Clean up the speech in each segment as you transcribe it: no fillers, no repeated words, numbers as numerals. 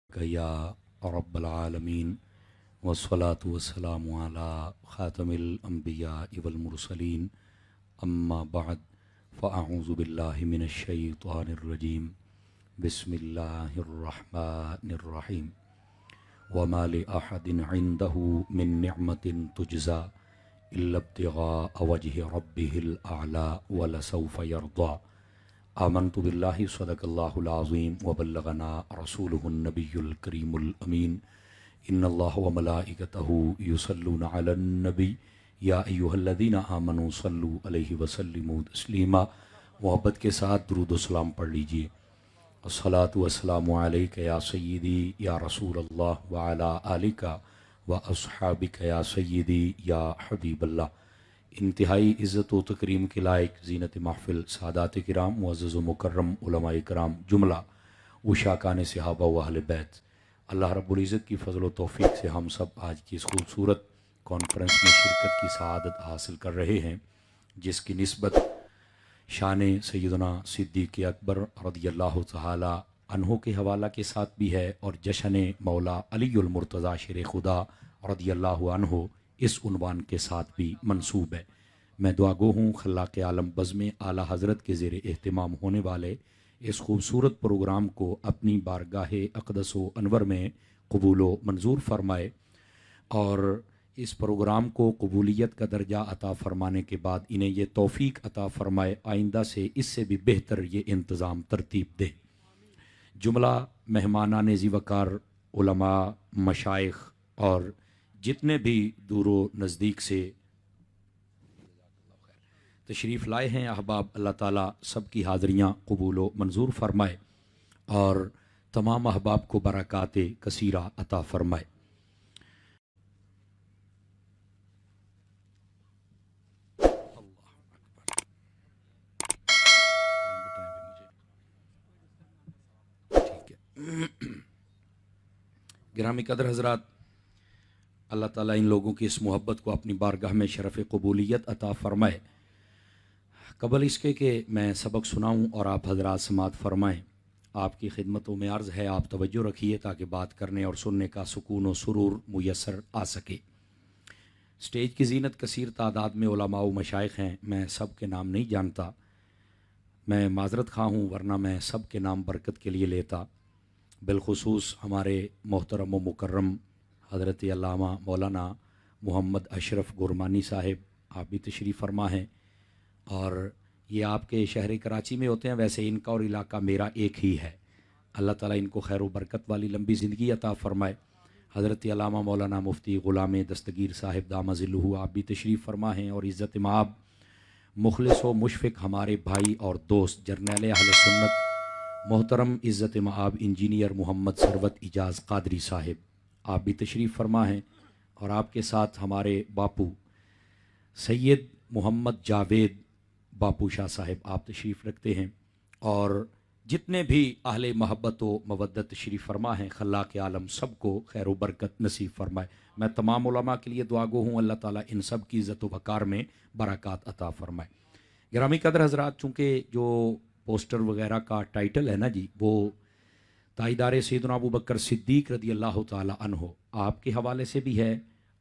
या रब्बल आलमीन वस्सलातु वस्सलामु अला खातमिल अंबिया वल मुरसलीन अम्मा बअद फ़अऊज़ु बिल्लाहि मिनश शैतानिर रजीम बिस्मिल्लाहिर रहमानिर रहीम वमा लि अहदिन इंदहु मिन निअमतिन तुजज़ा इल्ला इब्तिग़ाअ वजहि रब्बिहिल अअला वलसौफ़ यर्दा आमन्तु बिल्लाहि सदक़ल्लाहुल अज़ीम व बल्लगना रसूलुहुन नबियुल करीमुल अमीन इन्नल्लाह व मलाइकतहु युसल्लूना अलन नबी या अय्युहल्लज़ीना आमनू सल्लू अलैहि व सल्लिमू तस्लीमा। मोहब्बत के साथ दुरूद व सलाम पढ़ लीजिए। अस्सलातु वस्सलामु अलैका या सय्यदी या रसूलल्लाह व अला आलिका व अस्हाबिका या सय्यदी या हबीबल्लाह। इंतहाई इज़्ज़त व तकरीम के लायक ज़ीनत महफ़िल सादात किराम मुअज़्ज़ज़ व मुकर्रम उलमाए किराम जुमला उशाकान सहाबा व अहले बैत, अल्लाह रब्बुल इज़्ज़त की फ़ज़ल व तौफ़ीक़ से हम सब आज की इस खूबसूरत कॉन्फ्रेंस में शिरकत की सआदत हासिल कर रहे हैं, जिसकी निस्बत शान सैयदना सिद्दीक़ अकबर रज़ियल्लाहु तआला अन्हु के हवाला के साथ भी है और जश्न मौला अलीउल मुर्तज़ा शेर खुदा रज़ियल्लाहु अन्हु इस उन्वान के साथ भी मंसूब है। मैं दुआगो हूँ खल्लाक़ आलम बज़्म आला हज़रत के ज़ेर एहतिमाम होने वाले इस खूबसूरत प्रोग्राम को अपनी बारगाह अक़दस व अनवर में कबूल व मंजूर फ़रमाए और इस प्रोग्राम को कबूलियत का दर्जा अता फ़रमाने के बाद इन्हें ये तौफ़ीक़ अता फ़रमाए आइंदा से इससे भी बेहतर ये इंतज़ाम तरतीब दे। जुमला मेहमानान ज़ीवकार उलमा मशाइख़ और जितने भी दूरो नज़दीक से तशरीफ़ लाए हैं अहबाब, अल्लाह ताला सब की हाज़रियाँ कबूल व मंजूर फ़रमाए और तमाम अहबाब को बरक़ात कसीरा अता फ़रमाए। गिरामी कदर हज़रात, अल्लाह ताला इन लोगों की इस मोहब्बत को अपनी बारगाह में शरफ़ कबूलियत अता फ़रमाए। कबल इसके कि मैं सबक सुनाऊँ और आप हज़रात समात फ़रमाएँ, आपकी खिदमतों में अर्ज़ है आप तवज्जो रखिए ताकि बात करने और सुनने का सुकून व सुरूर मुयस्सर आ सके। स्टेज की ज़ीनत कसीर तादाद में उलमा व मशाइख़ हैं, मैं सब के नाम नहीं जानता, मैं माज़रत ख़्वाह हूँ वरना मैं सब के नाम बरकत के लिए लेता। बिलख़ुसूस हमारे मोहतरम व मुकर्रम हज़रत अल्लामा मौलाना मोहम्मद अशरफ गुरमानी साहिब, आप भी तशरीफ़ फ़रमा हैं और ये आपके शहर कराची में होते हैं। वैसे इनका और इलाका मेरा एक ही है। अल्लाह ताला इनको खैर व बरकत वाली लंबी ज़िंदगी अता फ़रमाए। हज़रत अल्लामा मौलाना मुफ्ती ग़ुलाम दस्तगीर साहिब दामज़िल्लुहु, आप भी तशरीफ़ फ़रमा हैं और इज़्ज़त माब मुखलिस व मुशफ़िक़ हमारे भाई और दोस्त जर्नैल अहले सुन्नत मोहतरम इज़्ज़त माब इंजीनियर मोहम्मद सरवत इजाज़ क़ादरी साहिब, आप भी तशरीफ़ फ़रमा हैं और आपके साथ हमारे बापू सैयद मोहम्मद जावेद बापू शाह साहिब, आप तशरीफ़ रखते हैं और जितने भी अहले मोहब्बत व मवद्दत तशरीफ़ फ़रमा हैं, खल्लाक़ आलम सब को खैर व बरकत नसीब फ़रमाए। मैं तमाम उलमा के लिए दुआगो हूँ, अल्लाह ताला इन सब की इज़्ज़त व वक़ार में बरक़ात अता फ़रमाए। गिरामी कदर हज़रात, चूँकि जो पोस्टर वग़ैरह का टाइटल है ना जी, वो ताईदार सैयदना अबू बकर सिद्दीक़ रज़ियल्लाहु ताला अन्हु आपके हवाले से भी है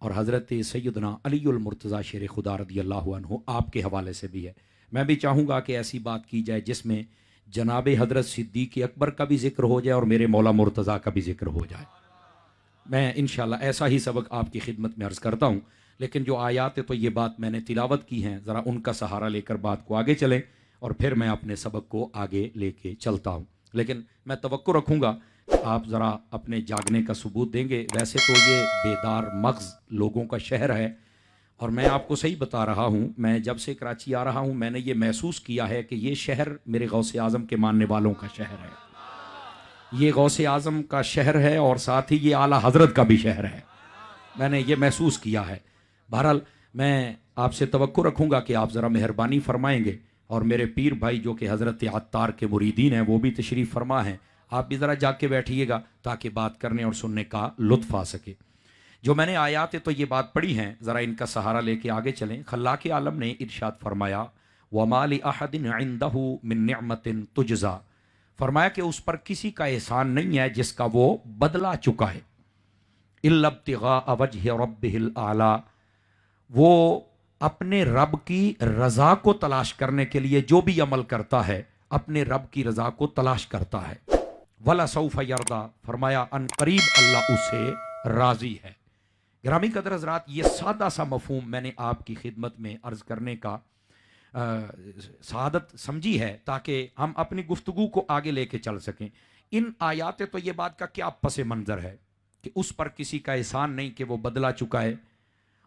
और हज़रत सैयदना अलीउल मुर्तज़ा शेर खुदा रज़ियल्लाहु अन्हु आपके हवाले से भी है। मैं भी चाहूँगा कि ऐसी बात की जाए जिसमें जनाब हज़रत सिद्दीक़ अकबर का भी ज़िक्र हो जाए और मेरे मौला मुर्तज़ा का भी ज़िक्र हो जाए। मैं इंशाअल्लाह ऐसा ही सबक आपकी खिदमत में अर्ज़ करता हूँ, लेकिन जो आयात है तो ये बात मैंने तिलावत की हैं, ज़रा उनका सहारा लेकर बात को आगे चलें और फिर मैं अपने सबक को आगे लेके चलता हूँ। लेकिन मैं तवक्को रखूँगा आप ज़रा अपने जागने का सबूत देंगे। वैसे तो ये बेदार मग़ज़ लोगों का शहर है और मैं आपको सही बता रहा हूँ, मैं जब से कराची आ रहा हूँ मैंने ये महसूस किया है कि ये शहर मेरे गौसे आज़म के मानने वालों का शहर है, ये गौसे आज़म का शहर है और साथ ही ये आला हज़रत का भी शहर है, मैंने ये महसूस किया है। बहरहाल मैं आपसे तवक्को रखूँगा कि आप ज़रा मेहरबानी फ़रमाएँगे और मेरे पीर भाई जो कि हज़रत अत्तार के मुरीदीन हैं वो भी तशरीफ़ फ़रमा हैं, आप भी ज़रा जाग के बैठिएगा ताकि बात करने और सुनने का लुत्फ़ आ सके। जो मैंने आयात तो ये बात पढ़ी हैं, ज़रा इनका सहारा लेके आगे चलें। खल्लाक़ आलम ने इरशाद फरमाया, वमा लि अहदिन इंदहु मिन निअमतिन तुजज़ा फरमाया कि उस पर किसी का एहसान नहीं है जिसका वो बदला चुका है। इल्ला इब्तिगा वजहि रब्बिहिल आला, वो अपने रब की रजा को तलाश करने के लिए जो भी अमल करता है अपने रब की रजा को तलाश करता है। वला सौफ यरदा, फरमाया अन करीब अल्लाह उसे राजी है। ग्रामी कदर हज़रात, ये सादा सा मफहूम मैंने आपकी खिदमत में अर्ज करने का सआदत समझी है ताकि हम अपनी गुफ्तगू को आगे लेके चल सकें। इन आयात तो ये बात का क्या पस मंज़र है कि उस पर किसी का एहसान नहीं कि वो बदला चुका है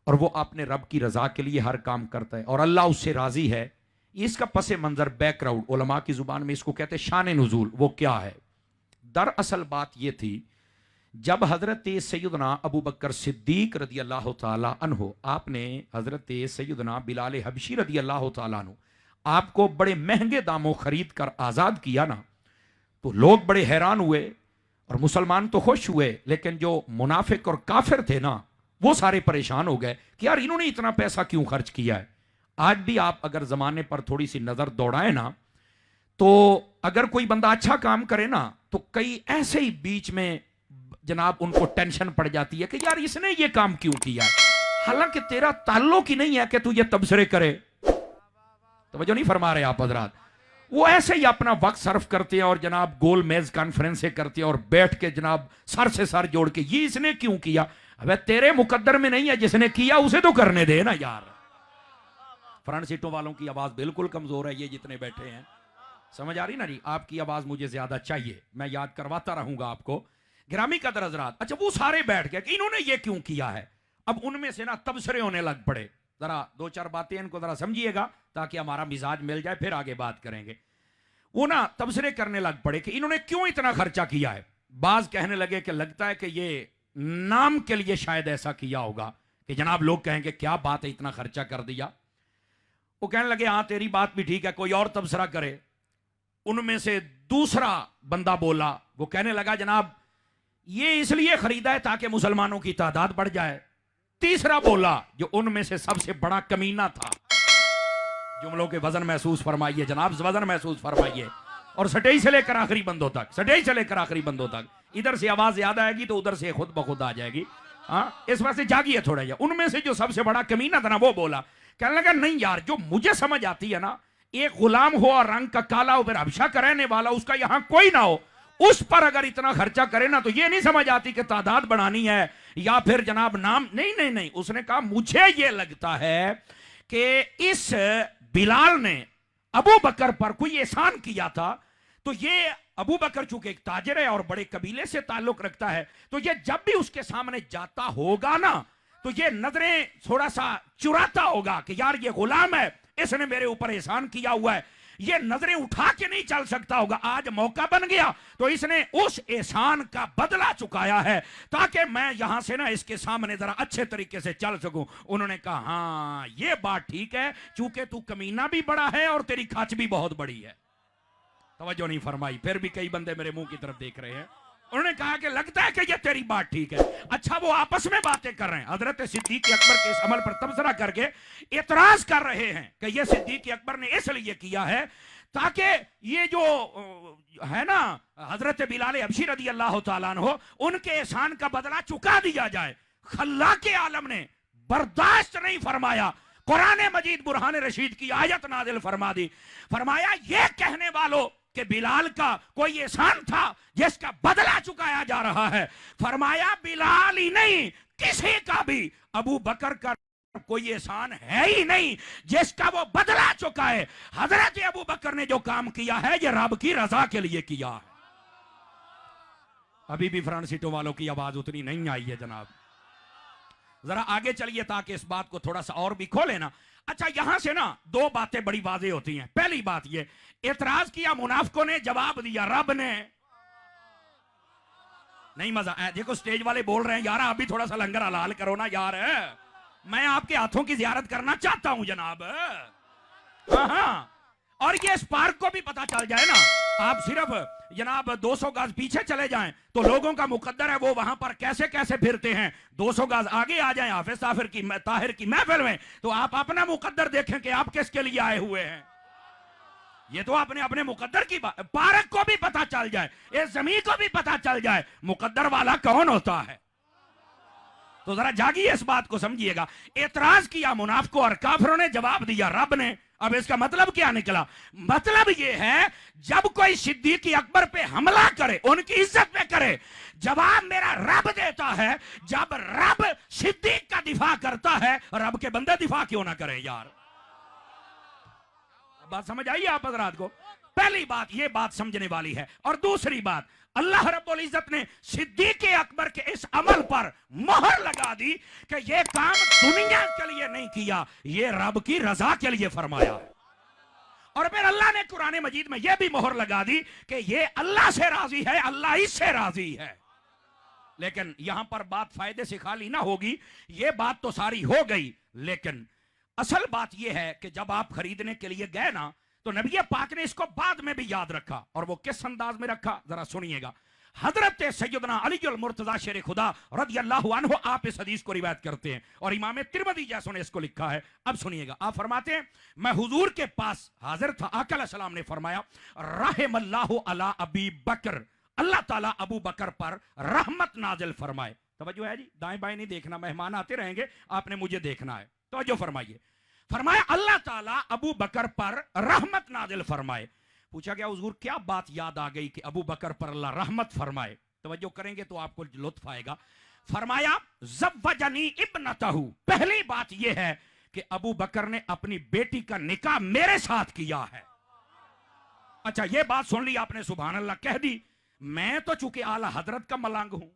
और वो अपने रब की रजा के लिए हर काम करता है और अल्लाह उससे राजी है। इसका पस मंज़र, बैकग्राउंड, उलमा की ज़ुबान में इसको कहते हैं शान नुज़ूल। वो क्या है? दरअसल बात ये थी, जब हज़रत सैयदना अबू बकर सिद्दीक रदी अल्लाह ताला अन्हो, आपने हज़रत सैयदना बिलाल हबशी रदी अल्लाह ताला अन्हो आपको बड़े महंगे दामों खरीद कर आज़ाद किया ना, तो लोग बड़े हैरान हुए और मुसलमान तो खुश हुए, लेकिन जो मुनाफिक और काफिर थे ना, वो सारे परेशान हो गए कि यार इन्होंने इतना पैसा क्यों खर्च किया है। आज भी आप अगर ज़माने पर थोड़ी सी नज़र दौड़ाएं ना, तो अगर कोई बंदा अच्छा काम करे ना, तो कई ऐसे ही बीच में जनाब उनको टेंशन पड़ जाती है कि यार इसने ये काम क्यों किया, हालांकि तेरा ताल्लुक ही नहीं है कि तू ये तबसरे करे। तवज्जो नहीं फरमा रहे आप हजरात। वो ऐसे ही अपना वक्त सर्फ करते हैं और जनाब गोल मेज कॉन्फ्रेंस करते हैं और बैठ के जनाब सर से सर जोड़ के ये इसने क्यों किया। अबे तेरे मुकद्दर में नहीं है, जिसने किया उसे तो करने दे ना यार। फ्रंट सीटों वालों की आवाज बिल्कुल कमजोर है, ये जितने बैठे हैं, समझ आ रही ना जी? आपकी आवाज मुझे ज्यादा चाहिए, मैं याद करवाता रहूंगा आपको। गिरामी कदर हज़रात, अच्छा वो सारे बैठ गए कि इन्होंने ये क्यों किया है। अब उनमें से ना तबसरे होने लग पड़े। जरा दो चार बातें इनको जरा समझिएगा ताकि हमारा मिजाज मिल जाए, फिर आगे बात करेंगे। वो ना तबसरे करने लग पड़े कि इन्होंने क्यों इतना खर्चा किया है। बाज कहने लगे कि लगता है कि ये नाम के लिए शायद ऐसा किया होगा कि जनाब लोग कहेंगे क्या बात है इतना खर्चा कर दिया। वो कहने लगे हाँ तेरी बात भी ठीक है, कोई और तबसरा करे। उनमें से दूसरा बंदा बोला, वो कहने लगा जनाब ये इसलिए खरीदा है ताकि मुसलमानों की तादाद बढ़ जाए। तीसरा बोला, जो उनमें से सबसे बड़ा कमीना था, जुमलों के वजन महसूस फरमाइए जनाब, वजन महसूस फरमाइए, और सटई से लेकर आखिरी बंदों तक, सटई से लेकर आखिरी बंदों तक। इधर से आवाज याद आएगी तो उधर से खुद ब खुद आ जाएगी। हाँ, इस वजह से जागिए थोड़ा। जा उनमें से जो सबसे बड़ा कमीना था ना, वो बोला, कहने लगा नहीं यार, जो मुझे समझ आती है ना, एक गुलाम हो और रंग का काला हो, फिर हबशा का रहने वाला, उसका यहां कोई ना हो, उस पर अगर इतना खर्चा करे ना, तो ये नहीं समझ आती कि तादाद बढ़ानी है या फिर जनाब नाम। नहीं नहीं नहीं, उसने कहा मुझे ये लगता है कि इस बिलाल ने अबू बकर पर कोई एहसान किया था, तो ये अबू बकर चूंकि एक ताजिर है और बड़े कबीले से ताल्लुक रखता है, तो ये जब भी उसके सामने जाता होगा ना, तो ये नजरें थोड़ा सा चुराता होगा कि यार ये गुलाम है, इसने मेरे ऊपर एहसान किया हुआ है, ये नजरें उठा के नहीं चल सकता होगा। आज मौका बन गया तो इसने उस एहसान का बदला चुकाया है ताकि मैं यहां से ना इसके सामने जरा अच्छे तरीके से चल सकूं। उन्होंने कहा हाँ ये बात ठीक है, चूंकि तू कमीना भी बड़ा है और तेरी खाच भी बहुत बड़ी है। तवज्जो नहीं फरमाई। फिर भी कई बंदे मेरे मुंह की तरफ देख रहे हैं। उन्होंने कहा कि लगता है कि ये तेरी बात ठीक है। अच्छा, वो आपस में बातें कर रहे हैं, हजरत सिद्दीक अकबर के इस अमल पर तबसरा करके एतराज कर रहे हैं कि ये सिद्दीक अकबर ने इसलिए किया है ताकि ये जो है ना हजरत बिलाल हबशी रदी अल्लाह ताला अन्हु, उनके एहसान का बदला चुका दिया जाए। खल्ला के आलम ने बर्दाश्त नहीं फरमाया, कुरान मजीद बुरहान रशीद की आयत नाजिल फरमा दी। फरमाया ये कहने वालों कि बिलाल का कोई एहसान था जिसका बदला चुकाया जा रहा है, फरमाया बिलाल ही नहीं किसी का भी अबू बकर का कोई एहसान है ही नहीं जिसका वो बदला चुकाए। हजरत अबू बकर ने जो काम किया है ये रब की रजा के लिए किया है। अभी भी फ्रंट सीटों वालों की आवाज उतनी नहीं आई है जनाब, जरा आगे चलिए ताकि इस बात को थोड़ा सा और भी खोले ना। अच्छा, यहां से ना दो बातें बड़ी वाज़ेह होती हैं। पहली बात ये, एतराज किया मुनाफिकों ने, जवाब दिया रब ने। नहीं मजा आया? देखो स्टेज वाले बोल रहे हैं यार आप भी थोड़ा सा लंगर हलाल करो ना यार, मैं आपके हाथों की जियारत करना चाहता हूं जनाब। हाँ, और ये स्पार्क को भी पता चल जाए ना, आप सिर्फ जनाब 200 गज पीछे चले जाएं तो लोगों का मुकद्दर है वो वहां पर कैसे कैसे फिरते हैं। 200 गज आगे आ जाएं हाफिज ताहिर की महफिल में तो आप अपना मुकद्दर देखें कि आप किसके लिए आए हुए हैं। ये तो अपने अपने मुकद्दर की बात, पारक को भी पता चल जाए, इस जमीन को भी पता चल जाए मुकद्दर वाला कौन होता है। तो जरा जागिए, इस बात को समझिएगा। एतराज किया मुनाफिकों और काफिरों ने, जवाब दिया रब ने। अब इसका मतलब क्या निकला? मतलब ये है जब कोई सिद्दीक अकबर पे हमला करे, उनकी इज्जत पे करे, जवाब मेरा रब देता है। जब रब सिद्दीक का दिफा करता है, रब के बंदे दिफा क्यों ना करें यार? बात समझ आई आप हजरात को? पहली बात, ये बात समझने वाली है। और दूसरी बात, अल्लाह रब्बुल इज्जत ने सिद्दीक अकबर के इस अमल पर मोहर लगा दी कि ये काम दुनिया के लिए नहीं किया, ये रब की रजा के लिए फरमाया। और फिर अल्लाह ने कुरान मजीद में यह भी मोहर लगा दी कि ये अल्लाह से राजी है, अल्लाह इससे राजी है। लेकिन यहां पर बात फायदे से खाली ना होगी, ये बात तो सारी हो गई, लेकिन असल बात यह है कि जब आप खरीदने के लिए गए ना, तो नबी पाक ने इसको बाद में भी याद रखा। और वो किस अंदाज में रखा, जरा सुनिएगा। हजरत सैयदना अली अल मुर्तजा शेर खुदा रदियल्लाहु अन्हु आप इस हदीस को रिवायत करते हैं, और इमाम तिरमिज़ी जैसों ने इसको लिखा है। अब सुनिएगा, आप फरमाते हैं, मैं हुजूर के पास हाजिर था, आका अलैहिस्सलाम ने फरमाया, रहमल्लाहु अला अबी बकर, अल्लाह ताला अबू बकर पर रहमत नाजिल फरमाए। तवज्जो है जी, दाएं बाएं नहीं देखना, मेहमान आते रहेंगे, आपने मुझे देखना है। तवज्जो फरमाइए। फरमाया अल्लाह ताला अबू बकर पर रहमत नाजिल फरमाए। पूछा गया हुजूर क्या बात याद आ गई कि अबू बकर पर अल्लाह रहमत फरमाए? तवज्जो करेंगे तो आपको लुत्फ आएगा। फरमाया ज़व्वजनी इब्नतहु, पहली बात यह है कि अबू बकर ने अपनी बेटी का निकाह मेरे साथ किया है। अच्छा, यह बात सुन ली आपने, सुभान अल्लाह कह दी। मैं तो चूंकि आला हजरत का मलंग हूं,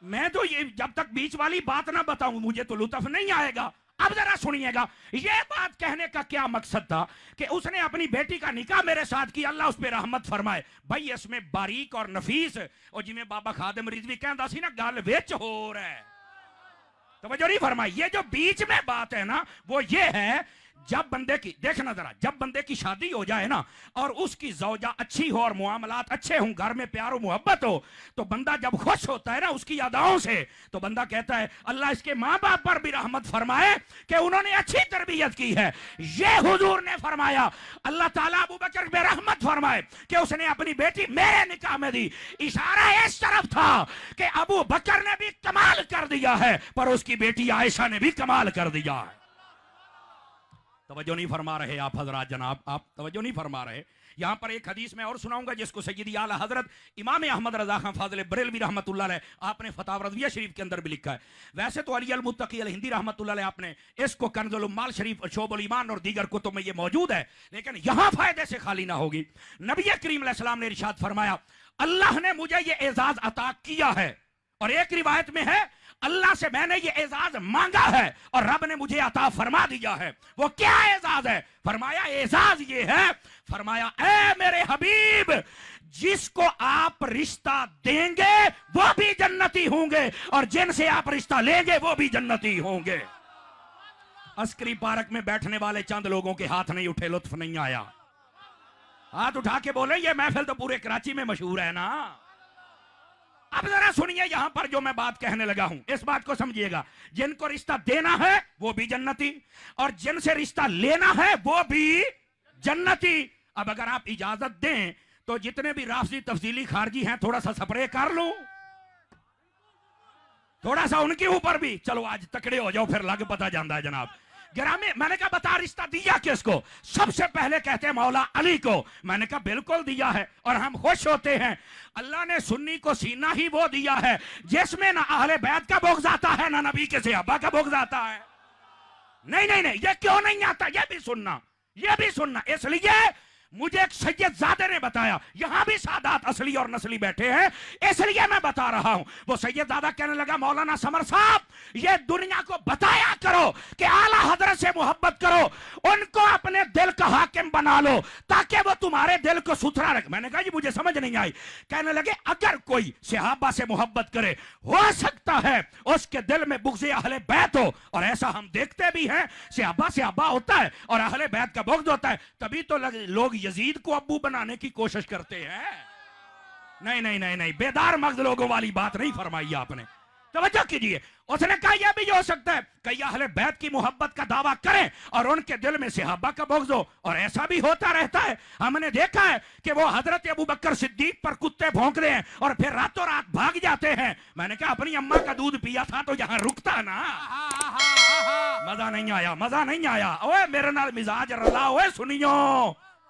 मैं तो ये जब तक बीच वाली बात ना बताऊं मुझे तो लुत्फ नहीं आएगा। अब जरा सुनिएगा, यह बात कहने का क्या मकसद था कि उसने अपनी बेटी का निकाह मेरे साथ किया, अल्लाह उस पर रहमत फरमाए। भाई इसमें बारीक और नफीस, और जिमें बाबा खादिम रिजवी कहता सी ना, गल विच हो रहा है। तवज्जो नहीं फरमाई। ये जो बीच में बात है ना, वो ये है, जब बंदे की, देखना जरा, जब बंदे की शादी हो जाए ना, और उसकी ज़ौजा अच्छी हो और मुआमलात अच्छे हों, घर में प्यार और मोहब्बत हो, तो बंदा जब खुश होता है ना उसकी अदाओं से, तो बंदा कहता है अल्लाह इसके माँ बाप पर भी रहमत फरमाए कि उन्होंने अच्छी तरबियत की है। ये हुजूर ने फरमाया अल्लाह ताला अबू बकर पे रहमत फरमाए कि उसने अपनी बेटी मेरे निकाह में दी। इशारा इस तरफ था कि अबू बकर ने भी कमाल कर दिया है, पर उसकी बेटी आयशा ने भी कमाल कर दिया है। तवज्जो नहीं फरमा रहे आप हजरात, जनाब आप तवज्जो नहीं फरमा रहे। यहां पर एक हदीस मैं और सुनाऊंगा जिसको सय्यदी आला हजरत इमाम अहमद रजा खान फाजिल बरेलवी रहमतुल्लाह अलैह आपने फतावा रज़विया शरीफ के अंदर भी लिखा है। वैसे तो अली अल मुत्तकी अल हिंदी रहमतुल्लाह अलैह आपने इसको कंजुल उम्माल शरीफ, शोबुल ईमान और दीगर कुतुब में ये मौजूद है, लेकिन यहां फायदे से खाली ना होगी। नबी करीम अलैहि सलाम ने इरशाद फरमाया अल्लाह ने मुझे ये एजाज अता किया है, और एक रिवायत में है अल्लाह से मैंने ये एजाज मांगा है और रब ने मुझे अता फरमा दिया है। वो क्या एजाज है? फरमाया एजाज ये है, फरमाया ए मेरे हबीब, जिसको आप रिश्ता देंगे वो भी जन्नती होंगे, और जिनसे आप रिश्ता लेंगे वो भी जन्नती होंगे। अस्करी पार्क में बैठने वाले चंद लोगों के हाथ नहीं उठे, लुत्फ नहीं आया। हाथ उठा के बोले ये महफिल तो पूरे कराची में मशहूर है ना। अब जरा सुनिए, यहां पर जो मैं बात कहने लगा हूं, इस बात को समझिएगा। जिनको रिश्ता देना है वो भी जन्नती, और जिनसे रिश्ता लेना है वो भी जन्नती। अब अगर आप इजाजत दें तो जितने भी राफजी तफसीली खारजी हैं थोड़ा सा स्प्रे कर लूं, थोड़ा सा उनके ऊपर भी। चलो आज तकड़े हो जाओ, फिर लग पता जाता है जनाब। गिरामी, मैंने कहा बता रिश्ता दिया किसको? सबसे पहले कहते हैं मौला अली को। मैंने कहा बिल्कुल दिया है, और हम खुश होते हैं। अल्लाह ने सुन्नी को सीना ही वो दिया है जिसमें ना अहले बैत का बुग़्ज़ आता है ना नबी के सहाबा का बुग़्ज़ आता है। नहीं नहीं नहीं, ये क्यों नहीं आता? ये भी सुनना, ये भी सुनना। इसलिए मुझे एक सैयदजादे ने बताया, यहां भी सादात असली और नस्ली बैठे हैं, इसलिए मैं बता रहा हूं। वो सैयदजादा कहने लगा मौलाना समर साहब, ये दुनिया को बताया करो कि आला हजरत से मोहब्बत करो, उनको अपने दिल का हाकिम बना लो ताकि वो तुम्हारे दिल को सुथरा रखे। मैंने कहा जी मुझे समझ नहीं आई। कहने लगे अगर कोई सहाबा से मोहब्बत करे, हो सकता है उसके दिल में बुग़्ज़ अहले बैत हो, और ऐसा हम देखते भी हैं। सहाबा होता है और अहले बैत का बुग़्ज़ होता है, तभी तो लोग यजीद को अब्बू बनाने की कोशिश करते हैं। नहीं नहीं नहीं नहीं, बेदार मगज लोगों वाली बात नहीं फरमाई आपने। तवज्जो कीजिए, उसने कहा यह भी हो सकता है कि अहले बैत की मोहब्बत का दावा करें और उनके दिल में सहाबा का बुग़्ज़ हो, और ऐसा भी होता रहता है। हमने देखा है कि वो हजरत अबू बकर सिद्दीक पर कुत्ते भौंकते हैं और फिर रातों रात भाग जाते हैं। मैंने कहा अपनी अम्मा का दूध पिया था तो यहाँ रुकता ना। मजा नहीं आया, मजा नहीं आया। ओए मेरे नाल मिजाज रला, ओए सुनियो,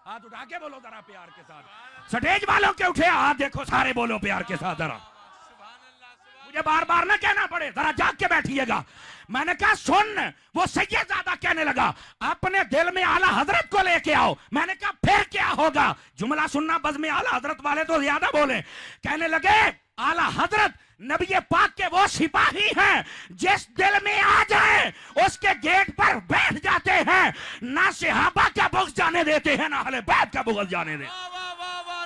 हाथ उठा के बोलो जरा प्यार के साथ। स्टेज वालों के उठे हाथ देखो, सारे बोलो प्यार के साथ जरा, मुझे बार बार ना कहना पड़े, जरा जाग के बैठिएगा। मैंने कहा सुन, वो सैयदजादा कहने लगा अपने दिल में आला हजरत को लेके आओ। मैंने कहा फिर क्या होगा, जुमला सुनना बज़ में आला हजरत वाले तो ज्यादा बोले। कहने लगे आला हजरत नबी पाक के वो सिपाही हैं जिस दिल में आ जाए उसके गेट पर बैठ जाते हैं, ना सहाबा का बुग़्ज़ जाने देते हैं, ना अहले बैत का बुग़्ज़ जाने देते।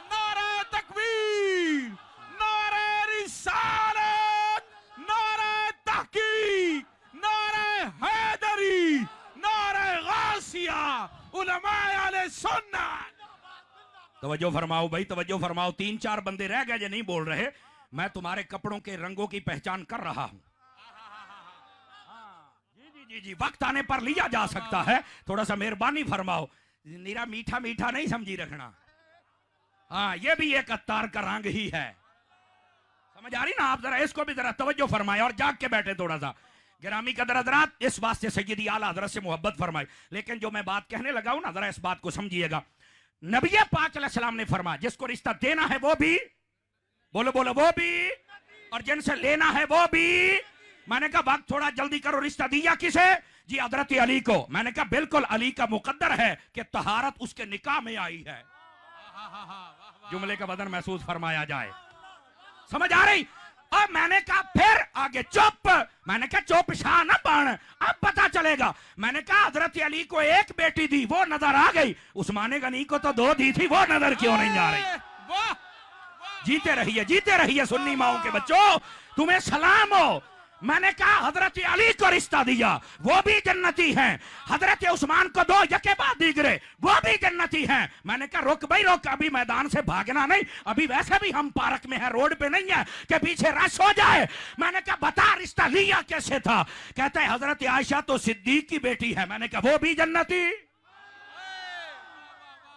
नारे तकबीर, नारे रिसालत, नारे तहकीक, नारे हैदरी, नारे गासिया, उलमाए अहले सुन्नत। तवज्जो फरमाओ भाई, तवज्जो फरमाओ। 3-4 बंदे रह गए जो नहीं बोल रहे। मैं तुम्हारे कपड़ों के रंगों की पहचान कर रहा हूं। जी जी जी जी, वक्त आने पर लिया जा सकता है, थोड़ा सा मेहरबानी फरमाओ। नीरा मीठा मीठा नहीं समझी रखना। हाँ, ये भी एक अत्तार का रंग ही है, समझ आ रही ना आप? जरा इसको भी जरा तवज्जो फरमाए और जाग के बैठे थोड़ा सा। गिरामी कदर हज़रात, इस वास्ते सय्यदी आला हज़रत से मोहब्बत फरमाई। लेकिन जो मैं बात कहने लगा हूं ना, जरा इस बात को समझिएगा। नबी पाक अलैहिस्सलाम ने फरमाया जिसको रिश्ता देना है वो भी, बोलो बोलो, वो भी, और जिनसे लेना है वो भी। मैंने कहा वक्त थोड़ा जल्दी करो, रिश्ता दिया किसे? जी हजरत अली को। मैंने कहा बिल्कुल अली का मुकद्दर है कि तहारत उसके निकाह में आई है। जुमले का बदन महसूस फरमाया जाए, समझ आ रही? अब मैंने कहा फिर आगे चुप। मैंने कहा चुप शाह ना बन, अब पता चलेगा। मैंने कहा हजरत अली को एक बेटी दी, वो नजर आ गई। उस्मान गनी को तो 2 दी थी, वो नजर क्यों नहीं आ रही? जीते रहिए सुन्नी माओं के बच्चों, तुम्हें सलाम हो। मैंने कहा हजरत अली को रिश्ता दिया, वो भी जन्नती हैं। हजरत उस्मान को 2 यके बाद दीगरे, वो भी जन्नती हैं। मैंने कहा रुक भाई रुक, अभी मैदान से भागना नहीं, अभी वैसे भी हम पार्क में है, रोड पे नहीं है कि पीछे रश हो जाए। मैंने कहा बता रिश्ता लिया कैसे था? कहता है हजरत आयशा तो सिद्दीक की बेटी है। मैंने कहा वो भी जन्नती।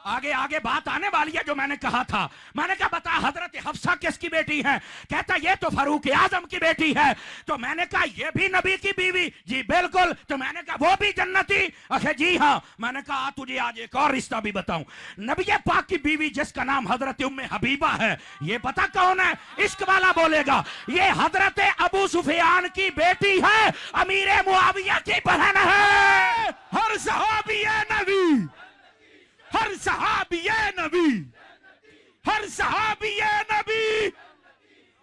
आगे आगे बात आने वाली है जो मैंने कहा था। मैंने कहा बता हजरत हफ्सा किसकी बेटी है? कहता ये तो फारूक आजम की बेटी है। तो मैंने कहा ये भी नबी की बीवी? जी बिल्कुल। तो मैंने कहा वो भी जन्नती? अखे जी हाँ। मैंने कहा तुझे आज एक और रिश्ता भी बताऊं। नबी पाक की बीवी जिसका नाम हजरत उम्मे हबीबा है, ये पता कौन है? इश्क वाला बोलेगा। ये हजरत अबू सुफियान की बेटी है, अमीर मुआविया की बहन है। हर सहाबी नबी, हर सहाबी नबी, हर सहाबी नबी,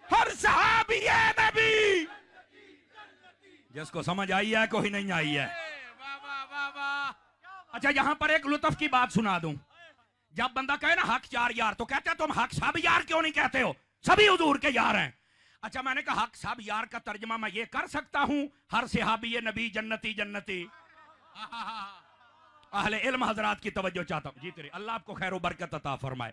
हर सहाबी नबी। जिसको समझ आई है कोई नहीं आई है। अच्छा यहां पर एक लुत्फ की बात सुना दूं। जब बंदा कहे ना हक 4 यार, तो कहते हैं तुम हक सब यार क्यों नहीं कहते हो? सभी हुजूर के यार हैं। अच्छा मैंने कहा हक सब यार का तर्जमा मैं ये कर सकता हूं, हर सहाबी नबी जन्नती जन्नती। अहले इल्म हजरात की तवज्जो चाहता हूं। जी तेरे अल्लाह आपको खैर व बरकत अता फरमाए।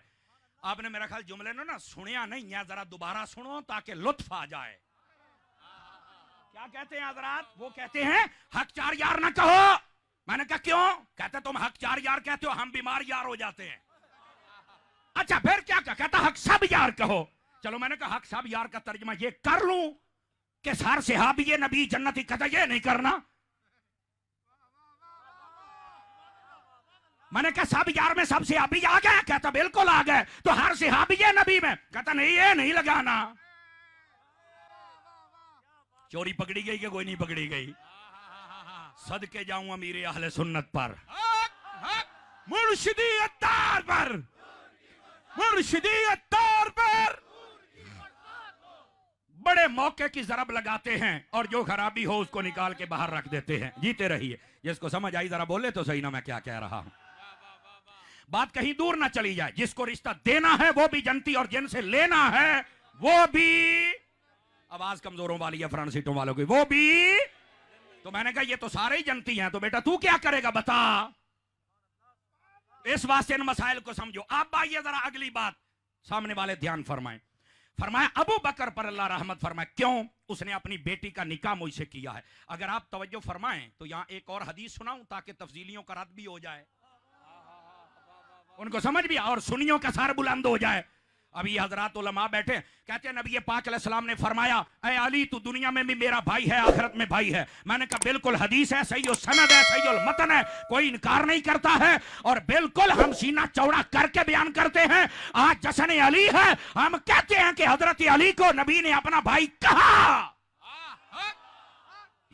आपने मेरा ख्याल जुमले ना सुनिया नहीं है, जरा दोबारा सुनो ताकि लुत्फ आ जाए। क्या कहते हैं हजरात? वो कहते हैं हक 4 यार ना कहो। मैंने कहा क्यों? कहते तुम हक 4 यार कहते हो, हम बीमार यार हो जाते हैं। अच्छा फिर क्या कहता हक सब यार कहो। चलो मैंने कहा हक सब यार का तर्जमा ये कर लूं कि हर सहाबी नबी जन्नती। कहता ये नहीं करना। मैंने कहा सब यार में सब सहाबी आ गए? कहता बिल्कुल आ गए। तो हर सहाबी नबी में? कहता नहीं ये नहीं लगाना। चोरी पकड़ी गई कि कोई नहीं पकड़ी गई? सदके जाऊं अमीर अहले सुन्नत पर, मुर्शिदी अत्तार पर, मुर्शिदी अत्तार पर। बड़े मौके की जरब लगाते हैं और जो खराबी हो उसको निकाल के बाहर रख देते हैं। जीते रहिए। जिसको समझ आई जरा बोले तो सही ना मैं क्या कह रहा हूं। बात कहीं दूर ना चली जाए। जिसको रिश्ता देना है वो भी जनती, और जिनसे लेना है वो भी, आवाज कमजोरों वाली है फ्रंट सीटों वालों की, वो भी। तो मैंने कहा ये तो सारे ही जनती हैं, तो बेटा तू क्या करेगा बता। इस वास्ते इन मसाइल को समझो। अब आइए जरा अगली बात, सामने वाले ध्यान फरमाएं। फरमाया अबू बकर पर अल्लाह रहमत फरमाए, क्यों? उसने अपनी बेटी का निकाह मुझसे किया है। अगर आप तवज्जो फरमाएं तो यहां एक और हदीस सुनाऊं ताकि तफजीलियों का रद्द भी हो जाए, उनको समझ भी और सुनियों का सर बुलंद हो जाए। अभी हजरात उलमा बैठे, कहते हैं नबी पाक अलैहिस्सलाम ने फरमाया, ऐ अली तू दुनिया में भी मेरा भाई है, आखिरत में भाई है। मैंने कहा बिल्कुल हदीस है, सही सनद है, सही मतन है, कोई इनकार नहीं करता है और बिल्कुल हम सीना चौड़ा करके बयान करते हैं। आज जश्न अली है, हम कहते हैं कि हजरत अली को नबी ने अपना भाई कहा।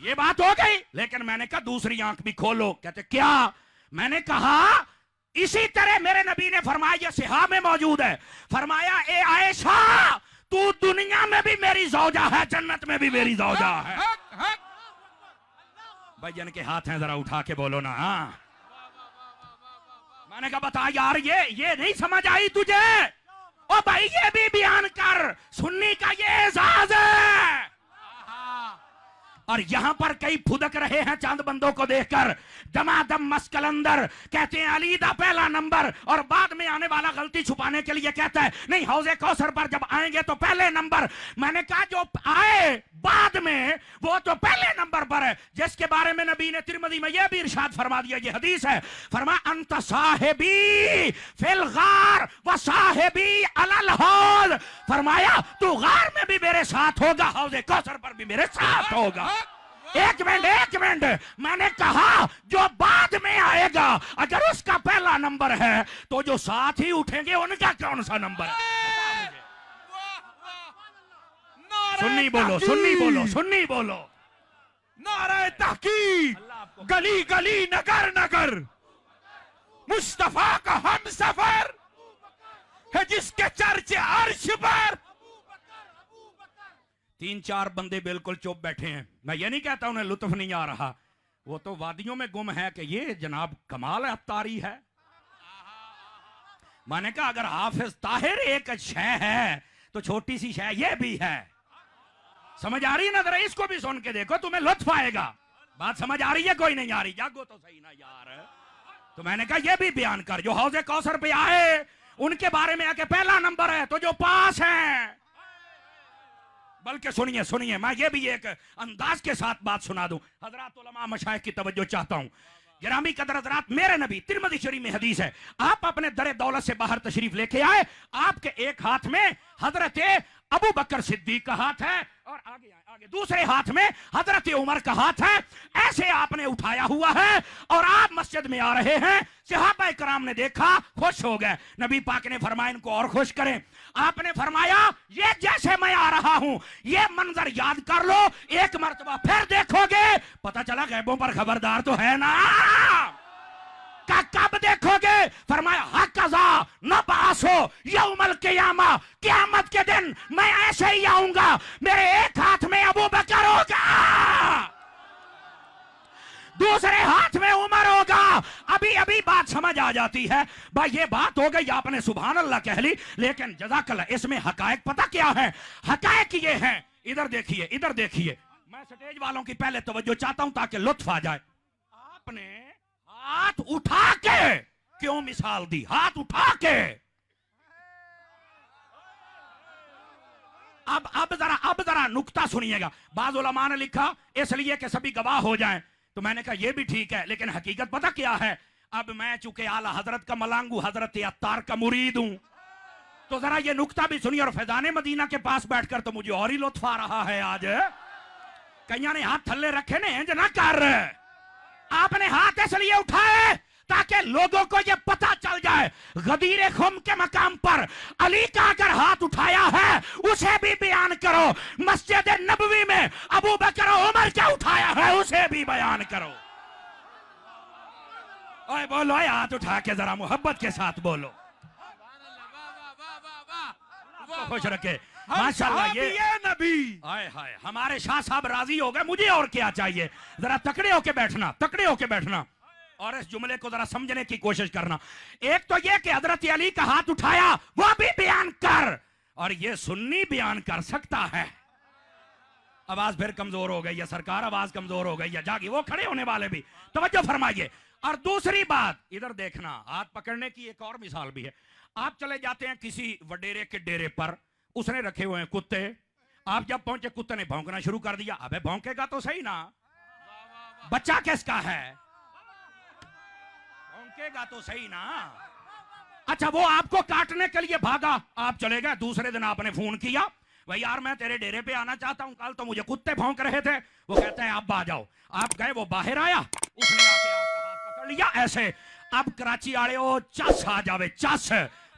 ये बात हो गई। लेकिन मैंने कहा दूसरी आंख भी खोलो। कहते क्या? मैंने कहा इसी तरह मेरे नबी ने फरमाया, ये सिहा में मौजूद है, फरमाया ए आयशा तू दुनिया में भी मेरी जौजा है, जन्नत में भी मेरी जौजा है। भाई जन के हाथ हैं, जरा उठा के बोलो ना। हाँ मैंने कहा बता यार, ये नहीं समझ आई तुझे? ओ भाई ये भी बयान कर, सुन्नी का ये एजाज है। और यहां पर कई फुदक रहे हैं चांद बंदों को देखकर, दमादम मस्कलंदर कहते हैं अली दा पहला नंबर, और बाद में आने वाला गलती छुपाने के लिए कहता है नहीं हौजे कौसर पर जब आएंगे तो पहले नंबर। मैंने कहा जो आए बाद में वो तो पहले नंबर पर है, जिसके बारे में नबी ने तिरमिज़ी में यह भी इरशाद फरमा दिया, ये हदीस है, फरमा अंत साहिबी फिल गार व साहिबी अलल हौज, फरमाया तू गार में भी मेरे साथ होगा, हौजे कौसर पर भी मेरे साथ होगा। एक मिनट, मैंने कहा जो बाद में आएगा अगर उसका पहला नंबर है तो जो साथ ही उठेंगे उनका कौन सा नंबर है? सुन्नी बोलो, सुन्नी बोलो, सुन्नी बोलो। नारे तहकीक, गली गली नगर नगर मुस्तफा का हम सफर है जिसके चर्चे अर्श पर। 3-4 बंदे बिल्कुल चुप बैठे हैं। मैं ये नहीं कहता उन्हें लुत्फ नहीं आ रहा, वो तो वादियों में गुम है कि ये जनाब कमाल अत्तारी है। मैंने कहा अगर हाफिज ताहिर एक शय है तो छोटी सी शय ये भी है। समझ आ रही है ना? जरा इसको भी सुन के देखो, तुम्हें लुत्फ आएगा। बात समझ आ रही है? कोई नहीं आ रही? जागो तो सही ना यार। तो मैंने कहा ये भी बयान कर, जो हौजे कौसर पे आए उनके बारे में आके पहला नंबर है, तो जो पास है। बल्कि सुनिए, मैं ये भी एक अंदाज के साथ बात सुना दूं, हजरात उलमा मशाइख की तवज्जो चाहता हूं। गिरामी कदर हजरात, मेरे नबी तिरमिज़ी शरीफ में हदीस है, आप अपने दरे दौलत से बाहर तशरीफ लेके आए, आपके एक हाथ में हजरत अबू बकर सिद्दीक का हाथ है और आगे दूसरे हाथ में हजरत उमर का हाथ है, ऐसे आपने उठाया हुआ है और आप मस्जिद में आ रहे हैं। सहाबा इकराम ने देखा, खुश हो गए। नबी पाक ने फरमाया इनको और खुश करें। आपने फरमाया ये जैसे मैं आ रहा हूं ये मंजर याद कर लो, एक मर्तबा फिर देखोगे, पता चला गैबों पर खबरदार तो है ना। कब देखोगे? फरमाया हक़ज़ा नबासो यौमल क़ियामा, क़यामत के दिन मैं ऐसे ही आऊंगा, मेरे एक हाथ में अबू बकर होगा, दूसरे हाथ में उमर होगा। अभी बात समझ आ जाती है भाई, ये बात हो गई, आपने सुभान अल्लाह कह ली, लेकिन जज़ाकल्लाह इसमें हकायक पता क्या है? हकायक ये है, इधर देखिए, मैं स्टेज वालों की पहले तवज्जो चाहता हूं ताकि लुत्फ आ जाए। आपने हाथ उठा के क्यों मिसाल दी? हाथ उठा के। अब जरा नुक्ता सुनिएगा। बाज़ उलमा ने लिखा इसलिए कि सभी गवाह हो जाएं, तो मैंने कहा यह भी ठीक है, लेकिन हकीकत पता क्या है? अब मैं चूंकि आला हजरत का मलांगू, हजरत अत्तार का मुरीद हूं, तो जरा ये नुक्ता भी सुनिए। और फैजाने मदीना के पास बैठकर तो मुझे और ही लुत्फ आ रहा है। आज कईयां ने हाथ थल्ले रखे ने, इंज ना कर। आपने हाथ इसलिए उठाए ताकि लोगों को यह पता चल जाए गदीर खुम के मकाम पर अली का अगर हाथ उठाया है उसे भी बयान करो, मस्जिद नबवी में अबू बकर उमर का उठाया है उसे भी बयान करो। ओए बोलो, हाथ उठा के जरा मोहब्बत के साथ बोलो। खुश रखे माशाल्लाह। ये नबी हाय हाय, हमारे शाह साहब राजी हो गए, मुझे और क्या चाहिए? जरा तकड़े होके बैठना और इस जुमले को जरा समझने की कोशिश करना। एक तो ये कि हजरत अली का हाथ उठाया वो भी बयान कर, और ये सुन्नी बयान कर सकता है। आवाज फिर कमजोर हो गई है सरकार, आवाज कमजोर हो गई है, जागी वो खड़े होने वाले भी तवज्जो फरमाइए। और दूसरी बात इधर देखना, हाथ पकड़ने की एक और मिसाल भी है। आप चले जाते हैं किसी वडेरे के डेरे पर, उसने रखे हुए हैं कुत्ते। आप जब पहुंचे कुत्ते ने भौंकना शुरू कर दिया। अबे भौंकेगा तो सही ना, बच्चा किसका है, भौंकेगा तो सही ना। अच्छा वो आपको काटने के लिए भागा, आप चले गए। दूसरे दिन आपने फोन किया, भाई यार मैं तेरे डेरे पे आना चाहता हूं, कल तो मुझे कुत्ते भौंक रहे थे। वो कहते हैं आप आ जाओ। आप गए, वो बाहर आया, उसने आके आपका हाथ पकड़ लिया ऐसे। अब कराची आड़े ओ चस आ जावे, चस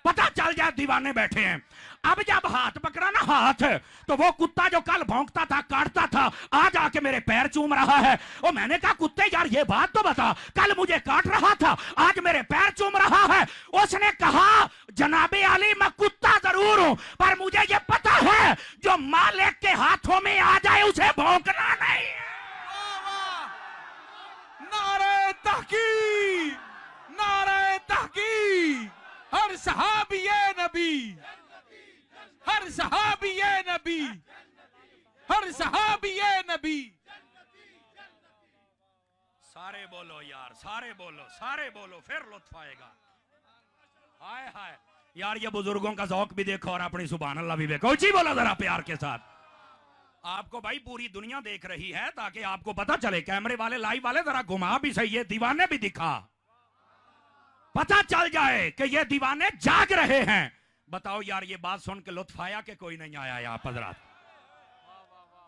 पता चल जाए दीवाने बैठे हैं। अब जब हाथ पकड़ा ना हाथ, तो वो कुत्ता जो कल भौंकता था काटता था आज आके मेरे पैर चूम रहा है। और मैंने कहा कुत्ते यार ये बात तो बता, कल मुझे काट रहा था आज मेरे पैर चूम रहा है। उसने कहा जनाबे आली मैं कुत्ता जरूर हूं, पर मुझे ये पता है जो मालिक के हाथों में आ जाए उसे भौंकना नहीं है। नारे तहकीक, नारे तहकीक। हर सहाबी ये नबी, हर सहाबी ये नबी, हर सहाबी ये नबी। सारे बोलो यार, सारे बोलो, सारे बोलो, फिर लुत्फ आएगा। हाय हाय यार, ये बुजुर्गों का ज़ौक भी देखो और अपनी सुभान अल्लाह भी देखो। जी बोलो जरा प्यार के साथ। आपको भाई पूरी दुनिया देख रही है ताकि आपको पता चले। कैमरे वाले लाइव वाले जरा घुमा भी सही, ये दीवाने भी दिखा, पता चल जाए कि ये दीवाने जाग रहे हैं। बताओ यार ये बात सुन के लुत्फ आया कि कोई नहीं आया? यहाँ हजरात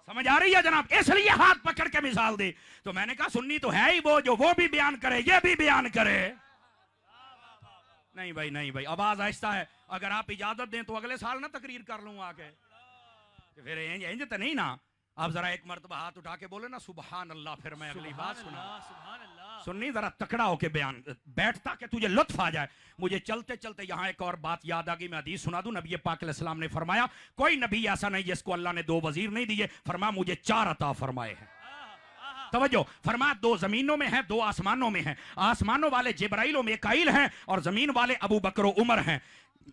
समझ आ रही है जनाब? इसलिए हाथ पकड़ के मिसाल दी। तो मैंने कहा सुन्नी तो है ही वो, जो वो भी बयान करे ये भी बयान करे। नहीं भाई, नहीं भाई, आवाज आहिस्ता है। अगर आप इजाजत दें तो अगले साल ना तकरीर कर लूं आके, फिर इंज तो नहीं ना। आप जरा एक मर्तबा हाथ उठा के बोले ना सुभान अल्लाह, फिर मैं अगली बात सुना। सुन्नी जरा तकड़ा होके बयान बैठता कि तुझे लुत्फ आ जाए। मुझे चलते चलते यहाँ एक और बात याद आ गई, मैं हदीस सुना दूं। नबी पाक अलैहिस्सलाम ने फरमाया कोई नबी ऐसा नहीं जिसको अल्लाह ने 2 वजीर नहीं दिए। फरमाया मुझे 4 अता फरमाए हैं। तवज्जो, फरमाया 2 जमीनों में हैं, 2 आसमानों में हैं। आसमानों वाले जिब्राइल और मीकाईल हैं और जमीन वाले अबू बकर उमर हैं।